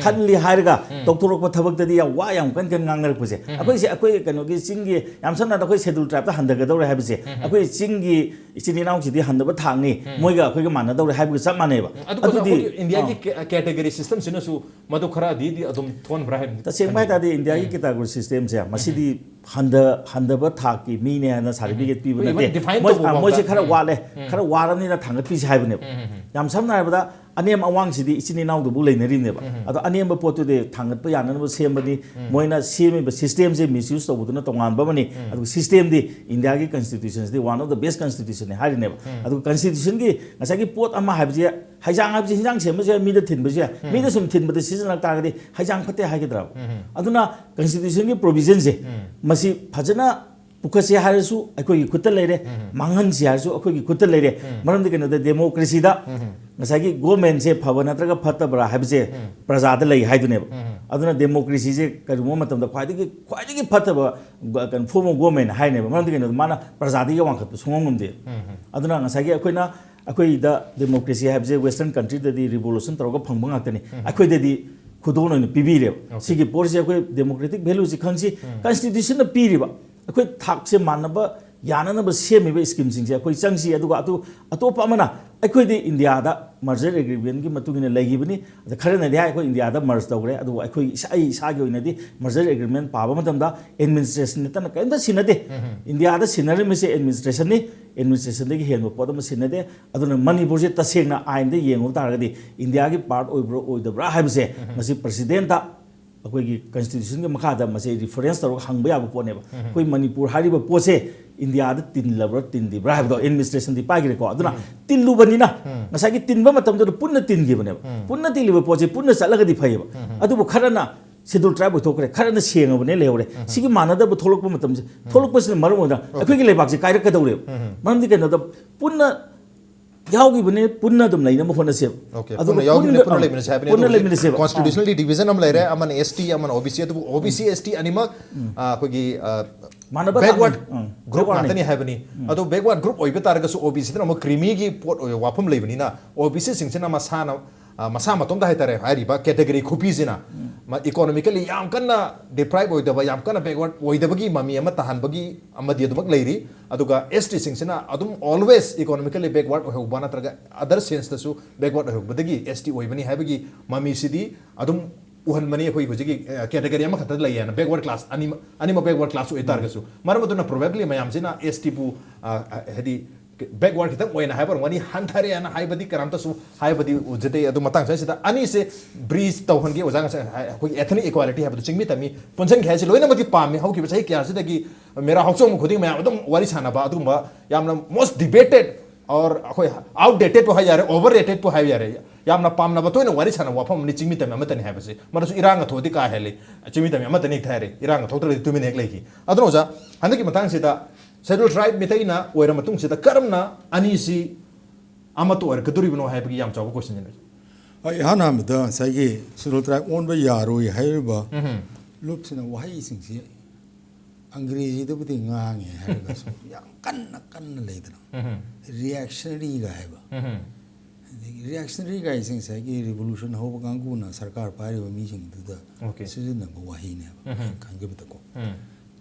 खल्ली हायरगा तोक्तोरक थबक्तदी या वा याम कन कन ngangnarpuse अखोय कनो गी चिंगी याम सन्ना अखोय शेड्यूल ट्राइब ता हंदगदौरे हाबिसे अखोय चिंगी इचिनी नाउ सिदी हंदब थांगनी मोइगा अखोय गा मानदौरे हाबिग सब मानेबा अदुदी इंडिया की कैटेगरी सिस्टम सिनसु मदु खरा दी अदुम थोन ब्राहे तसेंबाय तादि इंडिया की कैटेगरी सिस्टम से मसीदी हंदब थाकी मीने ना सर्टिफिकेट पीबो नते मोइसे खरा वाले खरा वारनी ना थांग पीस हाइबने याम समना हाइबदा अनेम अवांगसिदी इचिनी नाउदुबु लेनरिनेबा अदो अनेम पोतुदे थांगत याननबो सेमबनी मोइना सेमिबा सिस्टम से मिसयूज तौबुदुना तोंगानबमनी अदो सिस्टम दी इंडिया की constitution the one of the best constitution ने हारिनेबा अदो कॉन्स्टिट्यूशन की ngसागी पोत अमा हाइबजे हाइजांग हाइबजे हिजांग सेमजे मीदा थिनबजे मीदा सुम थिनबदे सिजनक तागदि हाइजांग फते हाइगद्रा अदुना कॉन्स्टिट्यूशन की प्रोविजन से मसी फजना पुखसे हारसु अखोगी खुत्त लेरे मांगन से हारसु अखोगी खुत्त लेरे मरम दे कनो डेमोक्रेसी दा ngसागी गवर्नमेंट से फब नत्रगा फतबरा हाबजे प्रजा दा लई हाइदुने अदुना डेमोक्रेसी से करुमो मतम दा ख्वाइदगी फतब कन फॉर्म ऑफ गवर्नमेंट हाइने मरम दे कनो माना प्रजा दी वांखत सुंगम दे अदुना ngसागी अखोइना अखोई दा डेमोक्रेसी हाबजे वेस्टर्न कंट्री दा दी रिवोल्यूशन तरोगा फंगबा ngakतनी अखोई दा दी खुदोन ओइन पीबीरे सिगी पोरसे अखोई डेमोक्रेटिक वैल्यू से खंगसी कॉन्स्टिट्यूशन दा पीरिबा अखोई थाक से मानबा याननबा सेमिबा स्कीम सिंगसे अखोई चंगसी अदुगा अतोप अमना अखोई इंडिया दा मर्जर एग्रीमेंट की मतुगिन लेगिबनी अद खरन दे अखोई इंडिया दा मर्ज तौरे अदु अखोई इसागी ओइनदी मर्जर एग्रीमेंट पाबा मतमदा एडमिनिस्ट्रेशन तन कैंदा सिनदे इंडिया दा सिनरी मिसे एडमिनिस्ट्रेशन नि एडमिनिस्ट्रेशन दे हेन पोदम सिनदे अदुना मणिपुर से तसेंगना आइन दे येंगो तारगदी इंडिया की पार्ट ओइब्रो ओइदब्रा हाइबसे मसी प्रेसिडेंट दा अखोई कॉन्स्टिट्यूशन के मखादा मसे रेफरेंस तौर हंगबा याबो पोनेबा अखोई मणिपुर हारिबा पोसे इंडिया दा तिन लब्रा तिन दिब्रा हाइबदो एडमिनिस्ट्रेशन दि पागिरे को अदुना तिन लुबनिना ngसागी तिनबा मतम दो पुन्ना तिन गिबनेबा पुन्ना तिलिबा पोसे पुन्ना चलगदि फैबा अदुबो खरना schedule tribe thokre kharana sengabne leure sigi manada bu tholok pa matam se tholok pa sin marum oda akhoi gi lebak se kaira ka dawre maram di keno da punna yaugi bune punna dum laina mo phona se adu yaugi ne punna lebine se habine constitutionally division am laire aman ST aman OBC adu OBC ST anima khoi gi backward group atani habani adu backward group oibe targa su OBC na mo creamy gi pot wafam lebini na OBC singsena masana masa matom da haitare hariba category khupi sina economically yam kana deprive oidaba yam kana backward oidabagi mami ama tahanbagi amadi adumak leiri aduga ST singsena adum always economically backward ohubana traga other sense tasu backward ohubadagi ST oibani habagi mami sidi adum uhan mani khoi hojigi category ama khata layana backward class anima backward class oitargasu maramaduna probably mayam sina ST bu hedi backward kita oina haibar wani hanthare ana haibadi karamta su haibadi ujete adu matang sa sida ani se breeze tawhan ge ojang sa koi ethnic equality habadu chingmi tami ponjang khaisi loina mati pami hauki basai kya sida ki mera hauchong khuding ma adum wari sana ba adum ba yamna most debated or koi outdated po hayare overrated po hayare yamna pamna ba toina wari sana wafam ni chingmi tami amatani habase marasu iranga thodi ka hele chingmi tami amatani thare iranga thotra tumi nek leki adu oja handaki matang sida schedule tribe Meetei na oira matung sida karamna ani si amato or kaduri bino hai bagi yam chaw question ne ai hana mi da sai schedule tribe on ba yaro yi hai ba lup sina wahai sing si angrezi da budi ngang hai ga so ya kan le da reactionary ga hai ba reactionary ga sing sai ki revolution ho ba gang ku na sarkar pa ri ba mi sing du da si na ba wahai ne ba kan ge ba ko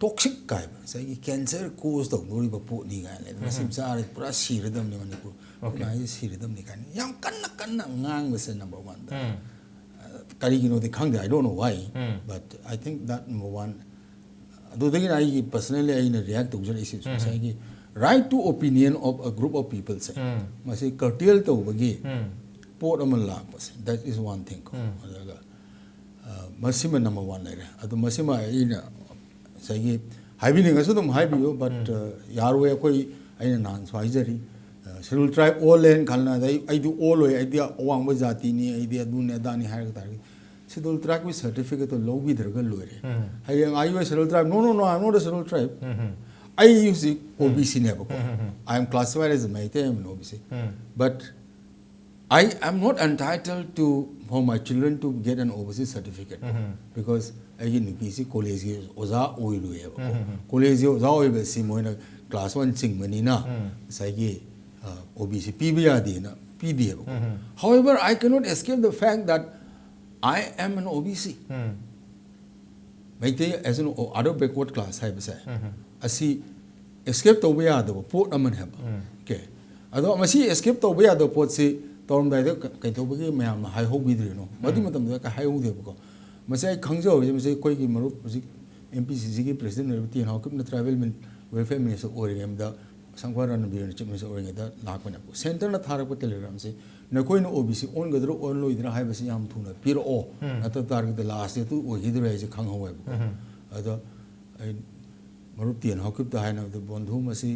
toxic guy say cancer cause the nori ba po ni ga le masim sa re pura siridam ni manipur na is siridam ni kan yang kan ngang was number 1 da kari gi no de khang I don't know why but I think that number 1 do de I personally I react to is say gi right to opinion of a group of people say masi curtail to bagi pot amal la pas that is one thing adaga masima number 1 le adu masima ina say haibini gasu dum haibiyo but yaro koi aina nan swaijari schedule tribe all and khalna dai I do all way idea awang ba jati ni idea du ne da ni har ka tari schedule tribe with certificate to low bi derga lore hayang ayu schedule tribe no I'm not a schedule tribe I use OBC ne ba I am classified as a Meitei and OBC but I am not entitled to for my children to get an OBC certificate because again PC college oza oiru e college oza oibe si moina class 1 ching mani na sai gi OBC PBA di na PDA however I cannot escape the fact that I am an OBC Meitei as an other backward class hai basa asi escape to ya da pot aman ha okay ado masi escape to ya da pot si torm dai da kai to bagi mayam hai ho bi dri no madi matam da ka hai ho de ko masai khangjo je koi ki marup MPCC ki president rebti ha kup na travel min welfare minister oring da sangwaran bi ne chief minister oring da lak pa na ko center na thara ko telegram se na koi no OBC on gadro on lo idra hai basi yam thuna pir o na ta tar da last tu o gi dre je khang ho ba ko ada marup tian ha kup da hai na da bondhu masi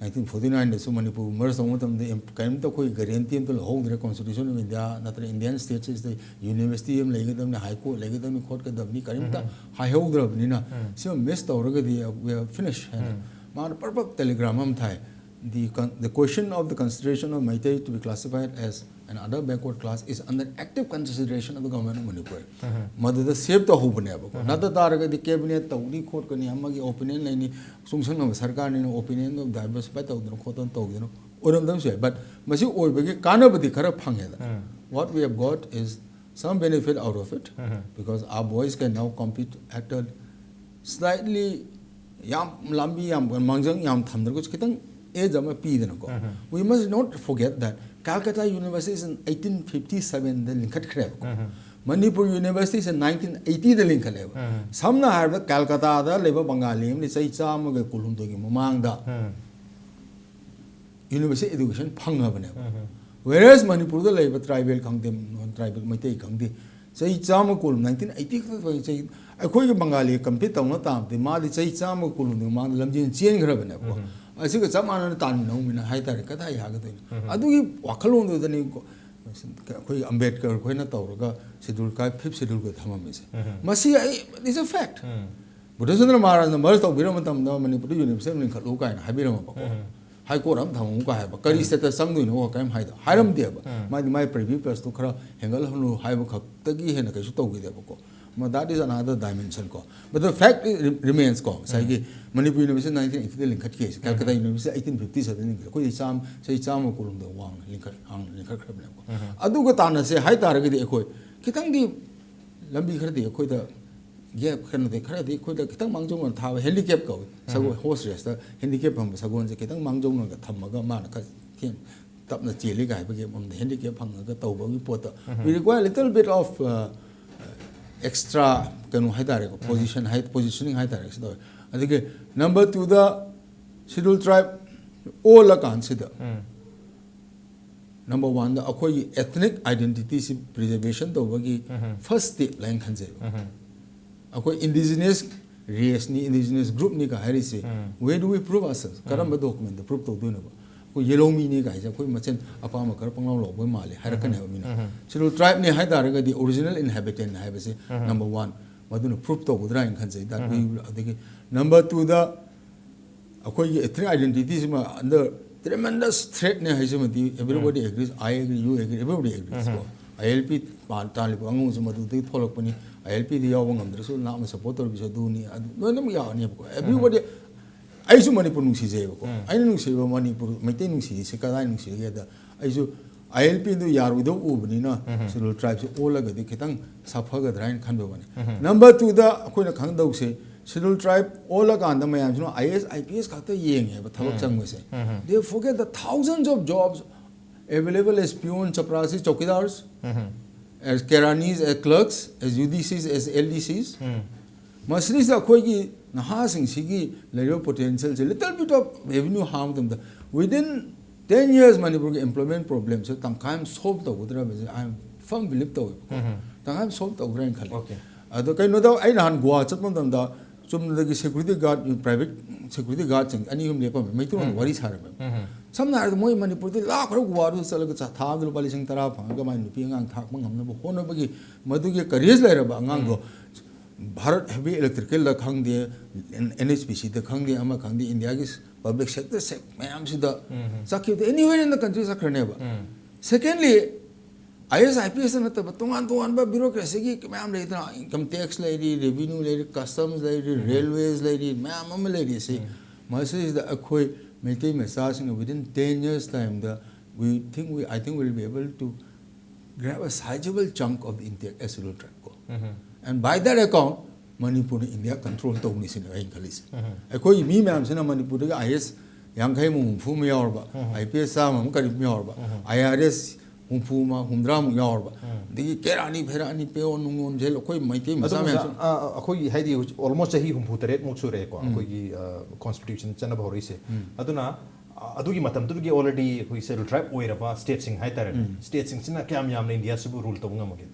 1949 da su manipur mer so mutam de kaim to koi guarantee to hold the constitution of India natra Indian states is the university em lege dam high court lege dam court ka dam ni karim ta high hold the ni na so miss to roga di we are finished man purpose telegram am thai the question of the consideration of Meitei to be classified as an other backward class is under active consideration of the government of Manipur madu the save to hope ne ba na ta tar ga di cabinet to ni court ka ni amagi opinion lai ni sungsang na sarkar ni opinion of diversify to the court to no oram dam se but masi oi ba gi kana ba di khara phang he what we have got is some benefit out of it because our boys can now compete at a slightly yam lambi yam mangjang yam thamdar ko kitang age ama pi den ko we must not forget that Calcutta University is in 1857 the linkat khreb ko Manipur University is in 1980 the link leba samna har da Calcutta da leba Bengali ni chai cham ga kulhum to gi mamang da university education phanga bane whereas Manipur da leba tribal khangdem non tribal Meitei khangdi chai cham kul 1980 ko chai akhoi ga Bengali compete tawna tam de ma di chai cham kulhum ni ma lamjin chen khra bane ko asiga chamana tan no mina hai tar ka thai ha ga de adu gi wakhalong do ni ꯑꯩꯈꯣꯏ ꯑꯝꯕꯦꯗꯀꯔ ꯑꯩꯈꯣꯏꯅ ꯇꯧꯔꯒ schedule ꯀꯥꯁ 5th schedule ꯀ ꯊꯝꯃꯝꯃꯤꯁꯦ ꯃꯁꯤ ꯏꯁ ꯑ ꯐꯦꯛ ꯕꯨꯙꯆꯟꯗ꯭ర ꯃꯍꯥꯔꯥꯖꯅ ꯃꯔꯁ ꯇꯧꯕꯤꯔ ꯃꯇꯝꯗ ꯃꯅꯤꯄꯨꯔꯗ university ꯑꯃ ꯂꯤꯡꯈꯠꯂꯨ ꯀꯥꯏꯅ ꯍꯥꯏꯕꯤꯔꯝꯃꯕꯀꯣ ꯍꯥꯏ ꯀꯣꯔꯠ ꯑꯃ ꯊꯝꯃꯨ ꯀꯥꯏ ꯍꯥꯏꯕ ꯀꯔꯤ ꯁ꯭ꯇꯦꯇꯁ ꯆꯪꯗꯣꯏꯅꯣ ꯀꯔꯤꯝ ꯍꯥꯏꯔꯝꯗꯦꯕ ꯃꯥꯏ ꯄ꯭ꯔꯤꯚ꯭ꯌꯨ ꯄ꯭ꯂꯁꯇꯨ ꯈꯔ ꯍꯦꯟꯒꯠꯍꯜꯂꯨ ꯍꯥꯏꯕ ꯈꯛꯇꯒꯤ ꯍꯦꯟꯅ ꯀꯩꯁꯨ ꯇꯧꯈꯤꯗꯦꯕꯀꯣ ꯗꯥꯠ ꯏꯁ ꯑꯅꯥꯗꯔ ꯗꯥꯏꯃꯦꯟꯁꯟ ꯀꯣ ꯕꯠ ꯗ ꯐꯦꯛ ꯔꯤꯃꯦꯟꯁ ꯀꯣ ꯉꯁꯥꯏꯒꯤ ꯃꯅꯤꯄꯨꯔ ꯌꯨꯅꯤꯚꯔꯁꯤꯇꯤ 1980ꯗ ꯂꯤꯡꯈꯠꯈꯤ ꯀꯜꯀꯇꯥ ꯌꯨꯅꯤꯚꯔꯁꯤꯇꯤ 1857ꯗ ꯂꯤꯡꯈꯠ ꯑꯩꯈꯣꯏꯗꯤ ꯆꯍꯤ 100 ꯋꯥꯡꯅ ꯂꯤꯡꯈꯠꯈ꯭ꯔꯕꯅꯦꯕꯀꯣ ꯑꯗꯨꯒ ꯇꯥꯟꯅꯁꯦ ꯍꯥꯏꯇꯥꯔꯒꯗꯤ ꯑꯩꯈꯣꯏ ꯈꯤꯇꯪꯗꯤ ꯂꯝꯕꯤ ꯈꯔꯗꯤ ꯑꯩꯈꯣꯏꯗ ꯒꯦꯞ ꯀꯩꯅꯣꯗꯤ ꯈꯔꯗꯤ ꯑꯩꯈꯣꯏꯗ ꯈꯤꯇꯪ ꯃꯥꯡꯖꯧꯅꯅ ꯊꯥꯕ ꯍꯦꯟꯗꯤꯀꯦꯞ ꯀꯧꯏ ꯁꯒꯣꯜ ꯍꯣꯔꯁ ꯔꯦꯁꯇ ꯍꯦꯟꯗꯤꯀꯦꯞ ꯐꯪꯕ ꯁꯒꯣꯜꯁꯦ ꯈꯤꯇꯪ ꯃꯥꯡꯖꯧꯅꯒ ꯊꯝꯃꯒ ꯃꯥꯅ ꯈꯔ ꯇꯞꯅ ꯆꯦꯜꯂꯤꯒ ꯍꯥꯏꯕꯒꯤ ꯑꯃꯗ ꯍꯦꯟꯗꯤꯀꯦꯞ ꯐꯪꯉꯒ ꯇꯧꯕꯒꯤ ꯄꯣꯠꯇ we require little bit of extra kanu haidare ko positioning haidare si do adige number 2 da scheduled tribe all consider number 1 da akoi ethnic identity si preservation to bagi first step line khanje akoi indigenous race ni indigenous group ni ka hari se where do we prove ourselves karam document da prove to do na ko yellow mi ni ga ja koi machen apa ma kar panglaw lo boy male harakan ha mina scheduled tribe ni haidare ga the original inhabitant ha ba se number 1 maduna proof to budra in khanjai that we adigi number 2 da akoi ethnic identity ma under tremendous threat ne haijamati everybody agrees I agree you agree everybody agrees ko ILP talib angu madu de tholok pani ILP di yaw ngamdra so na supporter bi so du ni adu no ya ni ko everybody aisu manipur nungsi jeba ko aina nungsi ba manipur Meetei nungsi se kadai nungsi ge da aisu ILP do yaru do ubni na scheduled tribes all ga de kitang sapha ga drain khan ba bane number 2 da akoina khang dau se scheduled tribe all ga and mayam no IS IPS ka ta yeng he ba thabak chang se they forget the thousands of jobs available as peon chaprasi chokidars as keranis as clerks as UDCs as LDCs masri sa khoi gi naha sing sigi layo potential je little bit of revenue harm them within 10 years manipur employment problem so tangkhaim solve to gudra be I am firm believe to tangkhaim solve to grain khali okay ado kai no da ai han goa chapam dam da chum da gi security guard private security guard ching ani hum lepa mai tu wari sar ba samna ar moi manipur di la khar goa ru sal ga tha du bali sing tara phang ga mai nupi ngang thak mangam na bo hono bagi madu ge careers lai ra ba ngang go Bharat heavy electrical दा खंगदे NHPC दा खंगदे अमा खंगदे India की public sector से ma'am सिदा साकियो anywhere in the country साखरने बा secondly IS IPS न त तोंगान बा ब्यूरोक्रेसी की मैम ले इतना इनकम टैक्स ले री रेवेन्यू ले री कस्टम्स ले री रेलवेज ले री मैम हम ले री से मसे इज द अखोय Meetei message within 10 years time da I think we will be able to grab a sizable chunk of the India scheduled tribe ko and by that account Manipur India control to ni sin ai khalis akoi mi ma'am sina Manipur ga IS yangai mu fu mi yaw ba IPS sa mu karib mi yaw ba IRS fu ma humdra mu yaw ba di kerani pherani pe on ngon jel akoi Meetei masa me akoi haidi almost chahi hum putare mu sure ko akoi gi constitution chana bhori se aduna adugi matam dugi already akoi scheduled tribe oiraba state sing hai tare state sing sina kyam yam na India subu rule to ngam ge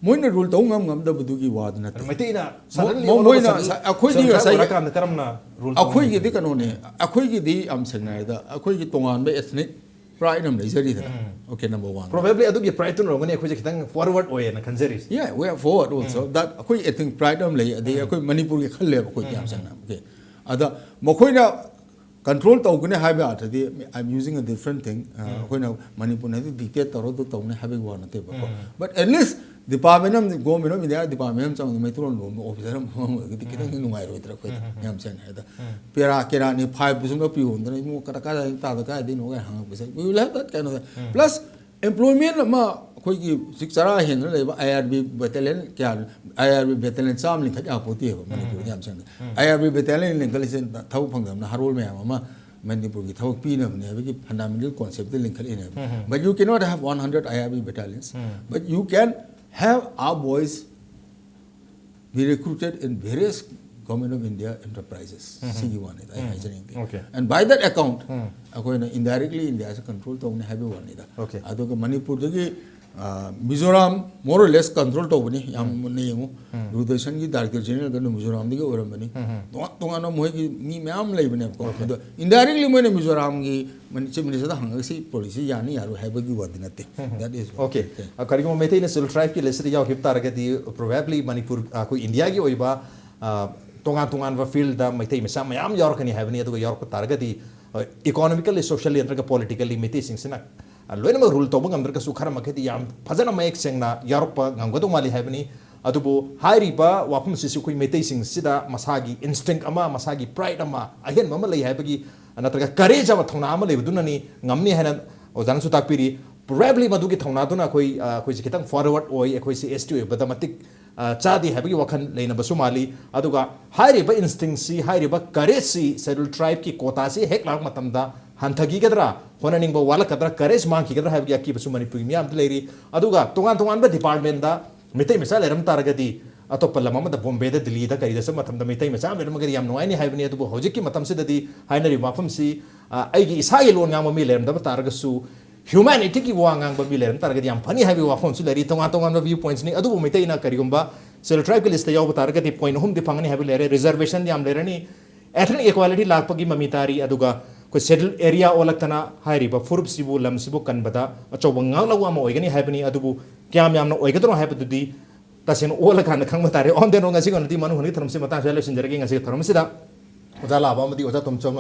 moina rule to ngam da budugi wad na Meetei na suddenly moina akoi di sai kam na karam na rule akoi gi di kano ne akoi gi di am sengna da akoi gi tongan be ethnic pride nam leisari da okay number 1 probably adugi pride to ngani akoi khitang forward oye na kanjeri yeah we are forward also that akoi ethnic pride nam le adi akoi Manipur gi khalle akoi yam sengna okay ada mokoina control tawgune haiba athadi I'm using a different thing akoi na Manipur na dictate taro to tawne haiba wa na te ba but at least department of government of India department of metro officer of kitang nungai ro tra khoi yam chen da pera kera ni 5 busum pi on da mo kata ka ta da ka di no ga hang we will have that kind of plus employment ma khoi gi sikchara hen le ba IRB battalion kya IRB battalion sam lin kha poti ba Manipur yam chen IRB battalion lin kali sen thau phang dam na harol me ma Manipur ki thawak pi na ne ba ki fundamental concept lin khali ne but you cannot have 100 IRB battalions but you can have our boys be recruited in various government of India enterprises. CG1 okay. And by that account, indirectly India has a control to have one. Okay. Adoga Manipur Mizoram more less control तौबनी याम मुन्ने यंगु दूरदर्शन की director general गन मिजोराम दिगे ओरमबनी तोंगानो मोय की मी मैम लेबने को तो इनडायरेक्टली मोय मिजोराम की मन चीफ मिनिस्टर हंगसी पॉलिसी यानी यारो हैबगी वाद नते दैट इज ओके करिगो मेते ने सेल ट्राइब की लिस्ट याव हिप तारगदी प्रोबेबली मणिपुर को इंडिया की ओइबा तोंगा तोंगान वा फील्ड दा मेते मिसा मैम यारकनी हैबनी अदुगा यारक तारगदी इकोनॉमिकली सोशली अंतरगा पॉलिटिकली मेते सिंगसिना लोइनमक रूल तौब ngамद्रगसु खर मखेदी याम फजना मयक सेंगना यारप ngамगदो माली हैबनी अदुबो हाइरिबा वाफम सिसु कुइ मेतै सिंग सिदा मसागी इंस्टिंक्ट अमा मसागी प्राइड अमा अहेन मम लई हैबगी नत्रगा करेज अमा थौना अमा लेबदुननी ngамनी हैन ओजानसु ताकपिरी प्रोबेबली मदुगी थौना दुना कोइ कोइ खितंग फॉरवर्ड ओइ एखोइ सी एसटी ओइ बदमतिक चादी हैबगी वखन लेनबसु माली अदुगा हाइरिबा इंस्टिंक्ट सी हाइरिबा करेज सी शेड्यूल ट्राइब की कोता सी हेक लाग मतमदा हंथगीगद्रा होननिंग वालकद्रा करेज मांगीगद्रा हैबगी अकीबसु मणिपुरी मियाम लेरी अदुगा तोंगान तोंगान डिपार्टमेंट दा मितै मिसा लेरम तारगदी अतोप लम बॉम्बे दिल्ली कई सब मितै मचा लेरमगदी याम नुआइनी हैबनी अदुबो हौजिकी मतम सिददी हाइनरी वाफम सी आइगी इसागी लोन गाम मी लेरमदब तारगसु ह्यूमैनिटी की वा ngang बा मी लेरम तारगदी याम फनी हैबी वाफम सु लेरी तोंगा तोंगा व्यू पॉइंट्स नि अदुबो मितै ना करिगुंबा सेल ट्राइब की लिस्ट याव तारगदी पॉइंट हम दि फंगनी हैबी लेरे रिजर्वेशन याम लेरनी एथनिक इक्वालिटी लापगी ममितारी अदुगा को सेटल एरिया ओलक्तना हाइरिबा फुरुब सिबु लम सिबु कनबदा अचौब ngang अमा ओइगनी हैबनी अदुबु क्याम यामना ओइगदरो हैबदुदी तसेन ओला खान खंग तारे ऑन देनो ngasi गनति मनु हुनि थरमसे मता सेल सिंजरगे ngasi थरमसिदा ओजा लाबा मदि ओजा तुमचम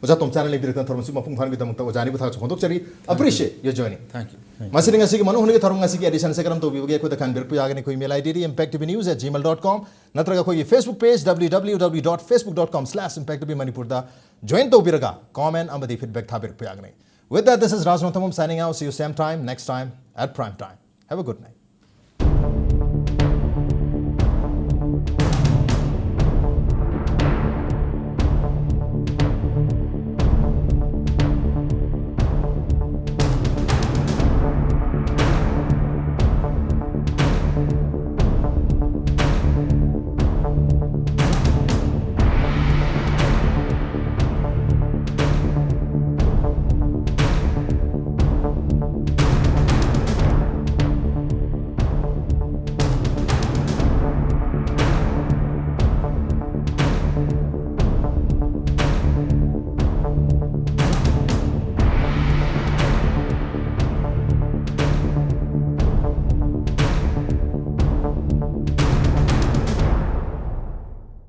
ओजा तुमचाना लेबिरक थरमसि मफुंग फान बिदम त ओजानि बुथा छंदोक चरी appreciate your journey thank you मसिदिंग ngasi मनु हुनि थरम ngasi की एडिशन से करम तो बिबगे को दखान बिरपु यागनि कोइ मेल आईडी impacttvnews@gmail.com नत्रगा कोइ फेसबुक पेज www.facebook.com/impactvmanipur दा जॉइन तो बिरगा कमेंट अमदि फीडबैक था बिरपु यागनि with that this is Rajnathamam signing out see you same time next time at prime time have a good night